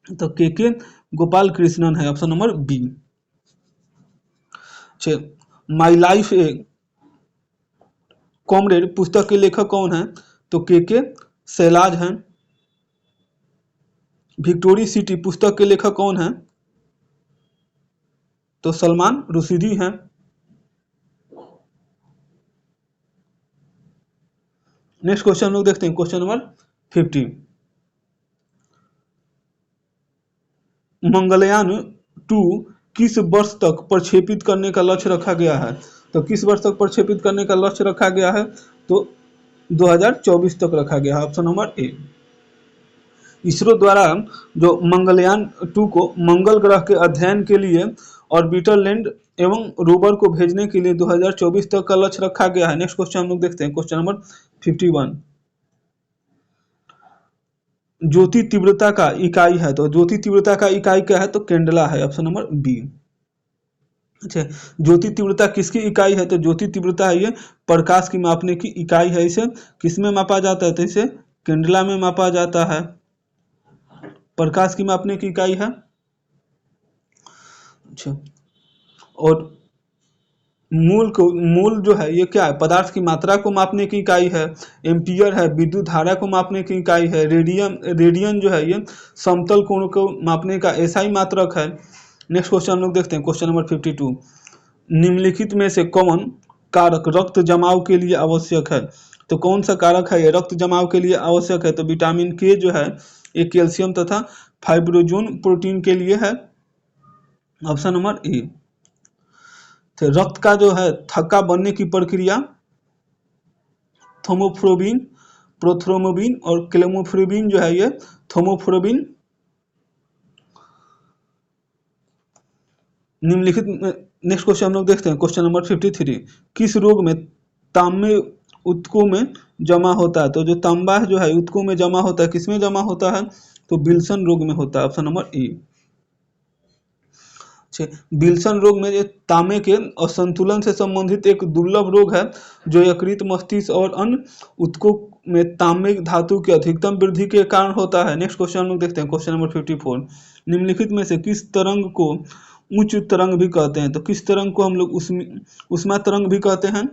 तो के गोपाल कृष्णन है, option number B. My life a comrade पुस्तक के लेखक कौन है? तो के सैलाज हैं। विक्टोरी सिटी पुस्तक के लेखक कौन है? तो सलमान रुशिदी हैं। नेक्स्ट क्वेश्चन हम लोग देखते हैं, क्वेश्चन नंबर 50। मंगलयान 2 किस वर्ष तक प्रक्षेपित करने का लक्ष्य रखा गया है? तो किस वर्ष तक प्रक्षेपित करने का लक्ष्य रखा गया है? तो 2024 तक रखा गया है, ऑप्शन नंबर ए। इसरो द्वारा जो मंगलयान 2 को मंगल ग्रह के अध्ययन के लिए ऑर्बिटर लैंड एवं रोवर को भेजने के लिए 2024 तक का लक्ष्य रखा गया है। नेक्स्ट क्वेश्चन हम लोग देखते हैं, क्वेश्चन नंबर 51। ज्योति तीव्रता का इकाई है, तो ज्योति तीव्रता का इकाई क्या है? तो कैंडला है, ऑप्शन नंबर बी। अच्छा, ज्योति तीव्रता किसकी इकाई है? तो ज्योति तीव्रता है ये प्रकाश की मापने की इकाई है। इसे किस में मापा जाता है? तो इसे कैंडला में मापा जाता है, प्रकाश की मापने की इकाई है। अच्छा, और मूल जो है ये क्या है? पदार्थ की मात्रा को मापने की इकाई है। एम्पियर है विद्युत धारा को मापने की इकाई है। रेडियन जो है ये समतल कोण को मापने का एसआई मात्रक है। नेक्स्ट क्वेश्चन हम लोग देखते हैं, क्वेश्चन नंबर 52। निम्नलिखित में से कौन कारक रक्त जमाव के लिए आवश्यक है? तो कौन सा कारक है ये रक्त जमाव के लिए आवश्यक है? तो विटामिन के जो है ये कैल्शियम तथा फाइब्रोजोन प्रोटीन के लिए है, ऑप्शन नंबर ए। तो रक्त का जो है थक्का बनने की प्रक्रिया थोमोफ्लोबिन, प्रोथ्रोम्बिन और क्लेमोफ्लोबिन जो है ये थोमोफ्लोबिन। निम्नलिखित नेक्स्ट क्वेश्चन हम लोग देखते हैं, क्वेश्चन नंबर 53। किस रोग में तांबे ऊतकों में जमा होता है? तो जो तांबा जो है ऊतकों में जमा होता है, किसमें जमा होता है? तो विल्सन रोग में होता है, ऑप्शन नंबर ए। विल्सन रोग में तांबे के असंतुलन से संबंधित एक दुर्लभ रोग है जो यकृत, मस्तिष्क और अन्य ऊतकों में तांबे धातु की अधिकतम वृद्धि के कारण होता है। नेक्स्ट क्वेश्चन हम लोग देखते हैं, क्वेश्चन नंबर 54। निम्नलिखित में से किस तरंग को उच्च तरंग भी कहते हैं? तो किस तरंग को हम लोग उष्मा तरंग भी कहते हैं?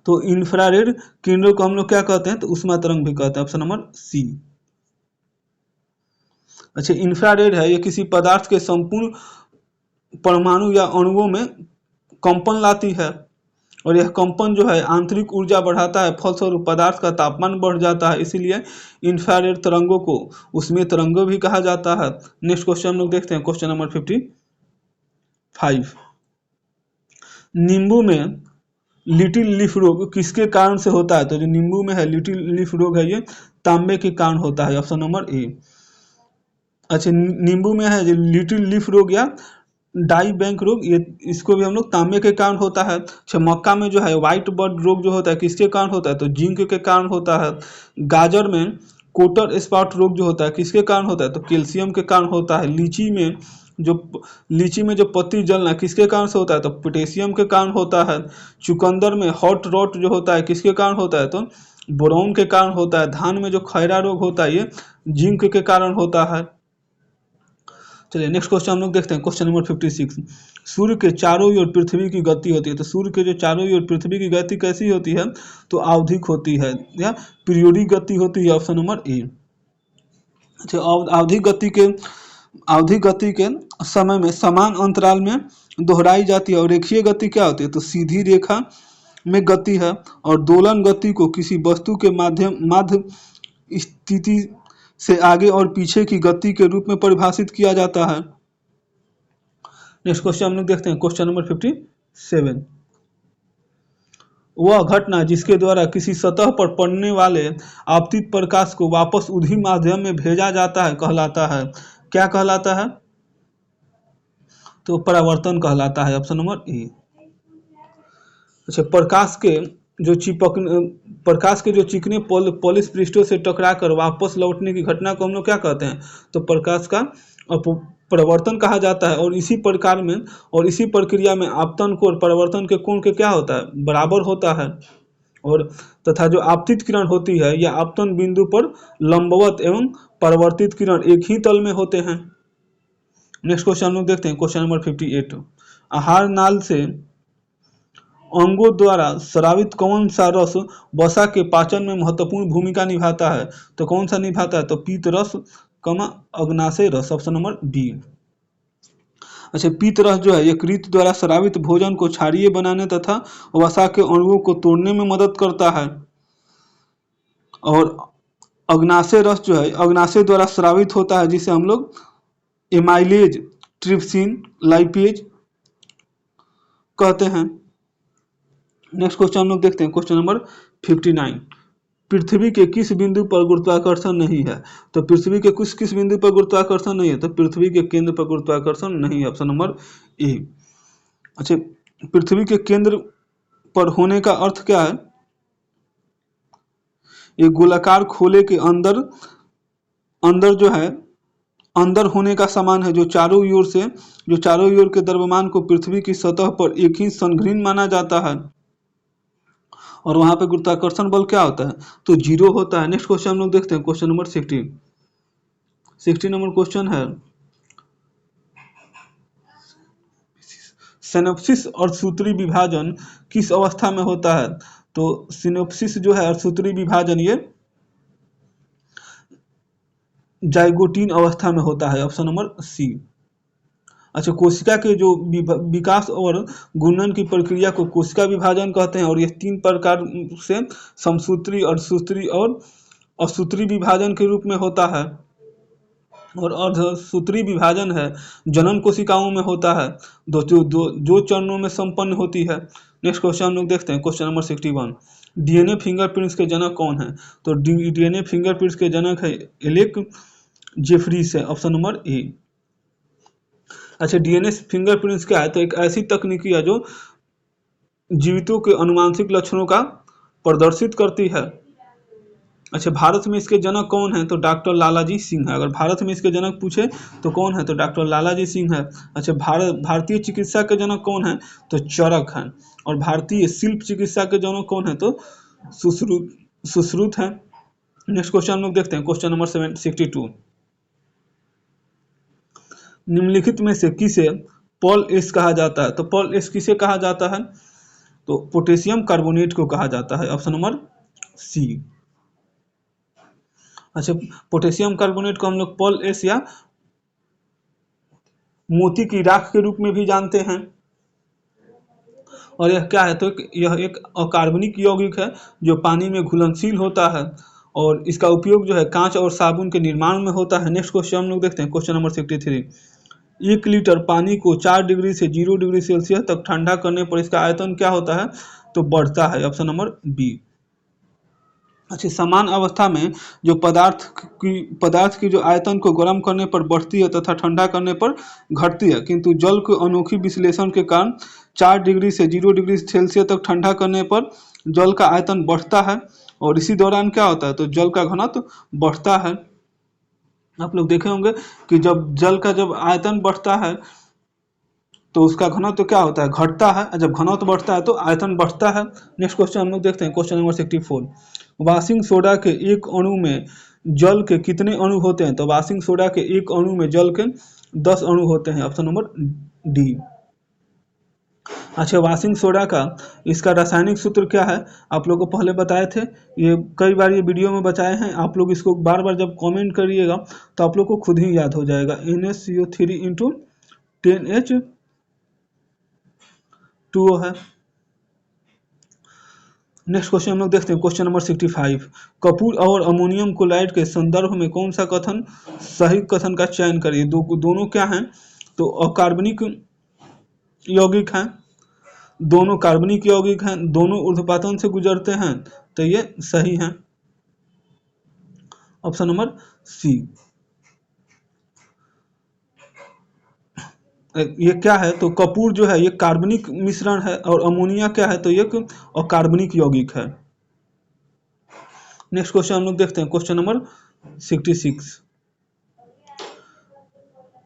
तो इंफ्रारेड किरणों को हम लोग क्या कहते हैं? तो उष्मा तरंग भी कहते हैं, ऑप्शन नंबर सी। अच्छा, इंफ्रारेड है ये किसी पदार्थ के संपूर्ण परमाणु या अणुओं में कंपन लाती है और यह कंपन जो है आंतरिक ऊर्जा बढ़ाता है, फलस्वरूप पदार्थ का तापमान बढ़ जाता है, इसीलिए इंफ्रारेड तरंगों को उष्मीय तरंगों भी कहा जाता है। नेक्स्ट क्वेश्चन हम लोग देखते हैं, क्वेश्चन नंबर 55। नींबू में लिटिल लीफ रोग किसके कारण से होता है? तो जो नींबू में है लिटिल लीफ रोग है ये तांबे के कारण होता है, ऑप्शन नंबर ए। अच्छा, नींबू में है लिटिल लीफ रोग या डाई बैंक रोग, ये इसको भी हम लोग तांबे के कारण होता है। अच्छा, मक्का में जो है व्हाइट बर्ड रोग जो होता है किसके कारण होता है? तो जिंक के कारण होता है। गाजर में कोटर स्पॉट रोग जो होता है किसके कारण होता है? तो कैल्शियम के कारण होता है। लीची में जो पत्ती जलना किसके कारण से होता है? तो पोटेशियम के कारण होता है। चुकंदर में हॉट रॉट जो होता है किसके कारण होता है? तो बोरॉन के कारण होता है। धान में जो खैरा रोग होता है ये जिंक के कारण होता है। चलिए नेक्स्ट क्वेश्चन हम लोग देखते हैं, क्वेश्चन नंबर 56। सूर्य के चारों ओर पृथ्वी की गति होती है, तो सूर्य के जो चारों ओर पृथ्वी की गति कैसी होती है? तो आवधिक होती है या पीरियोडिक गति होती है, ऑप्शन नंबर ए। अच्छा, आवधिक गति के समय में समान अंतराल में दोहराई जाती है और रेखीय गति क्या होती है? तो सीधी रेखा में गति है और दोलन गति को किसी वस्तु के माध्य स्थिति से आगे और पीछे की गति के रूप में परिभाषित किया जाता है। नेक्स्ट क्वेश्चन हम लोग देखते हैं, क्वेश्चन नंबर 57। वह घटना जिसके द्वारा किसी सतह पर पड़ने वाले आपतित प्रकाश को वापस उसी माध्यम में भेजा जाता है कहलाता है, क्या कहलाता है? तो परावर्तन कहलाता है, ऑप्शन नंबर ए। अच्छा, प्रकाश के जो प्रकाश के जो चिकने पॉलिश पृष्ठों से टकराकर वापस लौटने की घटना को हम लोग क्या कहते हैं, तो प्रकाश का प्रवर्तन कहा जाता है। और इसी प्रकार में और इसी प्रक्रिया में आपतन कोण परावर्तन के कोण के क्या होता है, बराबर होता है। और तथा जो आपतित किरण होती है यह आपतन बिंदु पर लंबवत एवं परावर्तित किरण एक ही तल में होते हैं। नेक्स्ट क्वेश्चन हम लोग देखते हैं, क्वेश्चन नंबर 58। आहार नाल से अंगों द्वारा स्रावित कौन सा रस वसा के पाचन में महत्वपूर्ण भूमिका निभाता है, तो कौन सा निभाता है, तो पीत रस, अग्नाशय रस, ऑप्शन नंबर बी। अच्छा, पीत रस जो है यकृत द्वारा स्रावित भोजन को क्षारीय बनाने तथा वसा के अणुओं को तोड़ने में मदद करता है। और अग्नाशय रस जो है अग्नाशय द्वारा स्रावित होता है, जिसे हम लोग एमाइलेज, ट्रिप्सिन, लाइपेज कहते हैं। नेक्स्ट क्वेश्चन हम लोग देखते हैं, क्वेश्चन नंबर 59। पृथ्वी के किस बिंदु पर गुरुत्वाकर्षण नहीं है, तो पृथ्वी के किस बिंदु पर गुरुत्वाकर्षण नहीं है, तो पृथ्वी के केंद्र पर गुरुत्वाकर्षण नहीं है, ऑप्शन नंबर ए। अच्छा, पृथ्वी के केंद्र पर होने का अर्थ क्या है, एक गोलाकार खोले के अंदर जो है अंदर होने का समान है, जो चारों ओर के द्रव्यमान को पृथ्वी की सतह पर एक ही संघीर्ण माना जाता है। और वहां पे गुरुत्वाकर्षण बल क्या होता है, तो 0 होता है। नेक्स्ट क्वेश्चन हम लोग देखते हैं, क्वेश्चन नंबर 60 नंबर क्वेश्चन है, सिनोप्सिस और सूत्री विभाजन किस अवस्था में होता है, तो सिनोप्सिस जो है और सूत्री विभाजन ये जाइगोटीन अवस्था में होता है, ऑप्शन नंबर सी। अच्छा, कोशिका के जो विकास और गुणन की प्रक्रिया को कोशिका विभाजन कहते हैं। और ये 3 प्रकार से समसूत्री, अर्धसूत्री और असूत्री विभाजन के रूप में होता है। और अर्धसूत्री विभाजन है जनन कोशिकाओं में होता है, जो चरणों में संपन्न होती है। नेक्स्ट क्वेश्चन हम लोग देखते हैं, क्वेश्चन नंबर 61। डीएनए फिंगरप्रिंट्स के जनक कौन है, तो डीएनए फिंगरप्रिंट्स के जनक है एलेक जेफरीस है, ऑप्शन नंबर ए। अच्छा, डीएनए फिंगरप्रिंट्स क्या है, तो एक ऐसी तकनीकी है जो जीवितों के अनुवांशिक लक्षणों का प्रदर्शित करती है। अच्छा, भारत में इसके जनक कौन है, तो डॉक्टर लालाजी सिंह है। अगर भारत में इसके जनक पूछे तो कौन है, तो डॉक्टर लालाजी सिंह है। अच्छा, भारतीय चिकित्सा के जनक कौन है, तो चरक है। और भारतीय शिल्प चिकित्सा के जनक कौन है, तो सुश्रुत है। नेक्स्ट क्वेश्चन हम लोग देखते हैं, क्वेश्चन नंबर 62। निम्नलिखित में से किसे पॉल एस कहा जाता है, तो पॉल एस किसे कहा जाता है, तो पोटेशियम कार्बोनेट को कहा जाता है, ऑप्शन नंबर सी। अच्छा, पोटेशियम कार्बोनेट को हम लोग पॉल एस या मोती की राख के रूप में भी जानते हैं। और यह क्या है, तो यह एक अकार्बनिक यौगिक है जो पानी में घुलनशील होता है। और इसका उपयोग जो है कांच और साबुन के निर्माण में होता है। नेक्स्ट क्वेश्चन हम लोग देखते हैं, क्वेश्चन नंबर 63। 1 लीटर पानी को 4 डिग्री से 0 डिग्री सेल्सियस तक ठंडा करने पर इसका आयतन क्या होता है, तो बढ़ता है, ऑप्शन नंबर बी। अच्छा, समान अवस्था में जो पदार्थ की जो आयतन को गर्म करने पर बढ़ती है तथा ठंडा करने पर घटती है, किंतु जल के अनोखी विश्लेषण के कारण 4 डिग्री से 0 डिग्री सेल्सियस तक ठंडा करने पर जल का आयतन बढ़ता है। और इसी दौरान क्या होता है, तो जल का घनत्व बढ़ता है। आप लोग देखे होंगे कि जब जल का जब आयतन बढ़ता है तो उसका घनत्व क्या होता है, घटता है। जब घनत्व बढ़ता है तो आयतन बढ़ता है। नेक्स्ट क्वेश्चन हम लोग देखते हैं, क्वेश्चन नंबर 64। वाशिंग सोडा के एक अणु में जल के कितने अणु होते हैं, तो वाशिंग सोडा के एक अणु में जल के 10 अणु होते हैं, ऑप्शन नंबर डी। अच्छा, वाशिंग सोडा का इसका रासायनिक सूत्र क्या है, आप लोगों को पहले बताए थे, ये कई बार ये वीडियो में बताए हैं। आप लोग इसको बार बार जब कमेंट करिएगा तो आप लोग को खुद ही याद हो जाएगा। NaCO3 × 10H2O है। नेक्स्ट क्वेश्चन हम लोग देखते हैं, क्वेश्चन नंबर 65। कपूर और अमोनियम क्लोराइड के संदर्भ में कौन सा कथन सही कथन का चयन करिए। दोनों क्या हैं, तो अकार्बनिक यौगिक हैं, दोनों कार्बनिक यौगिक हैं, दोनों ऊर्ध्वपातन से गुजरते हैं, तो ये सही है, ऑप्शन नंबर सी। ये क्या है, तो कपूर जो है ये कार्बनिक मिश्रण है और अमोनिया क्या है, तो ये अकार्बनिक यौगिक है। नेक्स्ट क्वेश्चन हम लोग देखते हैं, क्वेश्चन नंबर 66।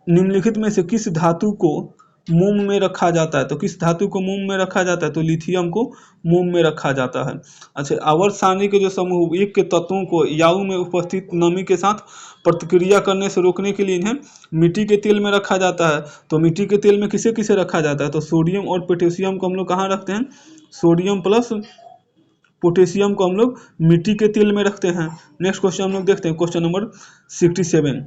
निम्नलिखित में से किस धातु को मोम में रखा जाता है? तो किस धातु को मोम में रखा जाता है? तो लिथियम को मोम में रखा जाता है। अच्छा, आवर्त सारणी के जो समूह एक के तत्वों को याऊ में उपस्थित नमी के साथ प्रतिक्रिया करने से रोकने के लिए इन्हें मिट्टी के तेल में रखा जाता है। तो मिट्टी के तेल में किसे किसे रखा जाता है? तो सोडियम और पोटेशियम को हम लोग कहाँ रखते हैं? सोडियम प्लस पोटेशियम को हम लोग मिट्टी के तेल में रखते हैं। नेक्स्ट क्वेश्चन हम लोग देखते हैं, क्वेश्चन नंबर 67।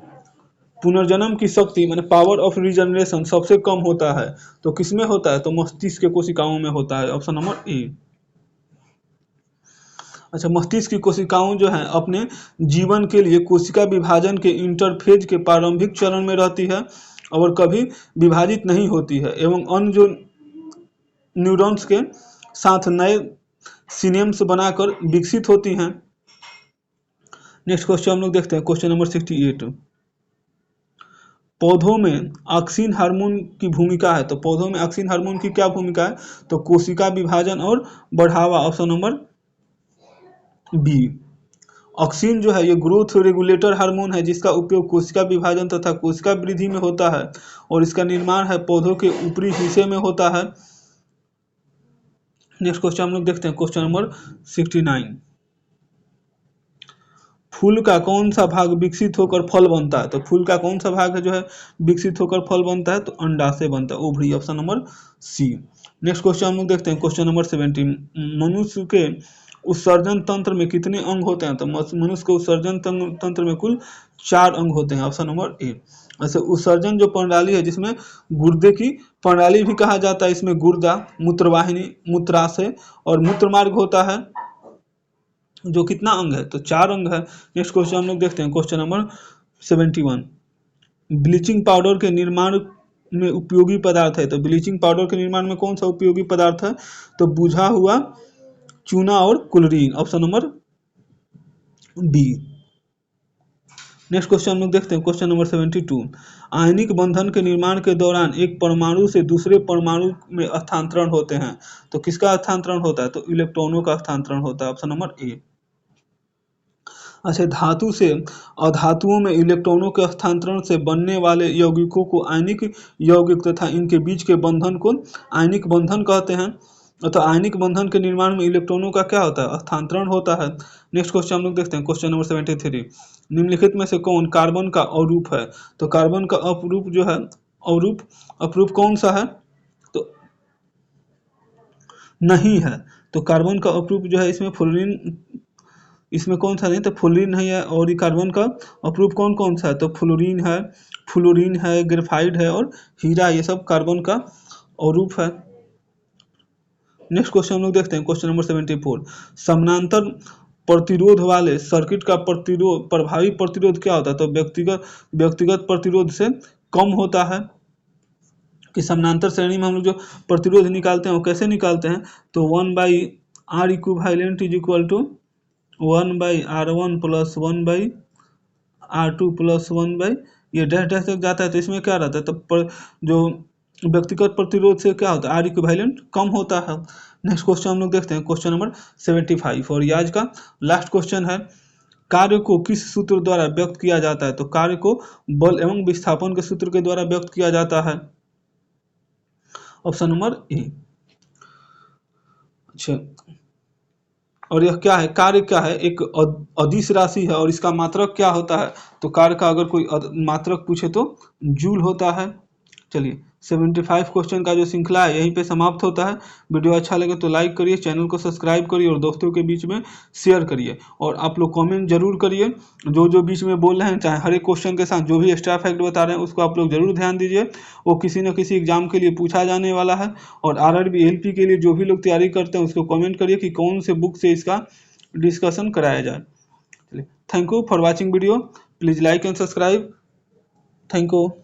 पुनर्जन्म की शक्ति माने पावर ऑफ रीजनरेशन सबसे कम होता है, तो किसमें होता है? तो मस्तिष्क के कोशिकाओं में होता है, ऑप्शन नंबर ए। अच्छा, मस्तिष्क की कोशिकाओं जो है अपने जीवन के लिए कोशिका विभाजन के इंटरफेज के प्रारंभिक चरण में रहती है और कभी विभाजित नहीं होती है एवं अन्य जो न्यूरॉन्स के साथ नए सिनेम्स बनाकर विकसित होती हैं। नेक्स्ट क्वेश्चन हम लोग देखते हैं, क्वेश्चन नंबर 68। पौधों में ऑक्सिन हार्मोन की भूमिका है, तो पौधों में ऑक्सिन हार्मोन की क्या भूमिका है? तो कोशिका विभाजन और बढ़ावा, ऑप्शन नंबर बी। ऑक्सिन जो है ये ग्रोथ रेगुलेटर हार्मोन है जिसका उपयोग कोशिका विभाजन तथा कोशिका वृद्धि में होता है और इसका निर्माण है पौधों के ऊपरी हिस्से में होता है। नेक्स्ट क्वेश्चन हम लोग देखते हैं, क्वेश्चन नंबर 69। फूल का कौन सा भाग विकसित होकर फल बनता है? तो फूल का कौन सा भाग है जो है विकसित होकर फल बनता है? तो अंडाशय बनता है, ovary, option number C. Next question हम लोग देखते हैं, क्वेश्चन नंबर 70। मनुष्य के उत्सर्जन तंत्र में कितने अंग होते हैं? तो मनुष्य के उत्सर्जन तंत्र में कुल 4 अंग होते हैं, ऑप्शन नंबर ए। ऐसे उत्सर्जन जो प्रणाली है जिसमें गुर्दे की प्रणाली भी कहा जाता है, इसमें गुर्दा, मूत्रवाहिनी, मूत्राशय और मूत्रमार्ग होता है, जो कितना अंग है? तो 4 अंग है। नेक्स्ट क्वेश्चन हम लोग देखते हैं, क्वेश्चन नंबर 71। ब्लीचिंग पाउडर के निर्माण में उपयोगी पदार्थ है, तो ब्लीचिंग पाउडर के निर्माण में कौन सा उपयोगी पदार्थ है? तो बुझा हुआ चूना और chlorine, option number B. Next question हम लोग देखते हैं, क्वेश्चन नंबर 72। आयनिक बंधन के निर्माण के दौरान एक परमाणु से दूसरे परमाणु में हस्तांतरण होते हैं, तो किसका हस्तांतरण होता है? तो इलेक्ट्रॉनों का हस्तांतरण होता है, ऑप्शन नंबर ए। अच्छा, धातु से अधातुओं में इलेक्ट्रॉनों के हस्तांतरण से बनने वाले यौगिकों को आयनिक यौगिक तथा इनके बीच के बंधन को आयनिक बंधन कहते हैं। तो आयनिक बंधन के निर्माण में इलेक्ट्रॉनों का क्या होता है? हस्तांतरण होता है। नेक्स्ट क्वेश्चन हम लोग देखते हैं, क्वेश्चन नंबर 73। निम्नलिखित में से कौन कार्बन का अवरूप है? तो कार्बन का अपरूप जो है अपरूप कौन सा है? तो नहीं है। तो कार्बन का अपरूप जो है इसमें फ्लोरीन, इसमें कौन सा नहीं? तो फ्लोरीन नहीं है। और ये कार्बन का अपरूप कौन कौन सा है? तो फ्लोरीन है, ग्रेफाइट है और हीरा, ये सब कार्बन का अवरूप है। नेक्स्ट क्वेश्चन हम लोग देखते हैं, क्वेश्चन नंबर 74। समानांतर प्रतिरोध वाले सर्किट का प्रभावी प्रतिरोध क्या होता है? तो व्यक्तिगत प्रतिरोध से कम होता है। कि समानांतर श्रेणी में हम लोग जो प्रतिरोध निकालते हैं वो कैसे निकालते हैं? तो 1/R equivalent is equal to 1/R1 plus 1/R2 plus 1 ये डैश डैश तक जाता है, तो इसमें क्या रहता है? तो जो व्यक्तिगत प्रतिरोध से क्या होता है? आर इक्विवेलेंट कम होता है। नेक्स्ट क्वेश्चन हम लोग देखते हैं, क्वेश्चन नंबर 75 और ये आज का लास्ट क्वेश्चन है। कार्य को किस सूत्र द्वारा व्यक्त किया जाता है? तो कार्य को बल एवं विस्थापन के सूत्र के द्वारा व्यक्त किया जाता है, ऑप्शन नंबर ए। अच्छा, और यह क्या है? कार्य क्या है? एक अदिश राशि है और इसका मात्रक क्या होता है? तो कार्य का अगर कोई मात्रक पूछे तो जूल होता है। चलिए, 75 क्वेश्चन का जो श्रृंखला है यहीं पे समाप्त होता है। वीडियो अच्छा लगे तो लाइक करिए, चैनल को सब्सक्राइब करिए और दोस्तों के बीच में शेयर करिए। और आप लोग कमेंट जरूर करिए, जो जो बीच में बोल रहे हैं, चाहे हर एक क्वेश्चन के साथ जो भी एक्स्ट्रा फैक्ट बता रहे हैं उसको आप लोग जरूर ध्यान दीजिए। वो किसी न किसी एग्जाम के लिए पूछा जाने वाला है। और RRB LP के लिए जो भी लोग तैयारी करते हैं उसको कमेंट करिए कि कौन से बुक से इसका डिस्कशन कराया जाए। चलिए, thank you for watching video. Please like and subscribe. Thank you.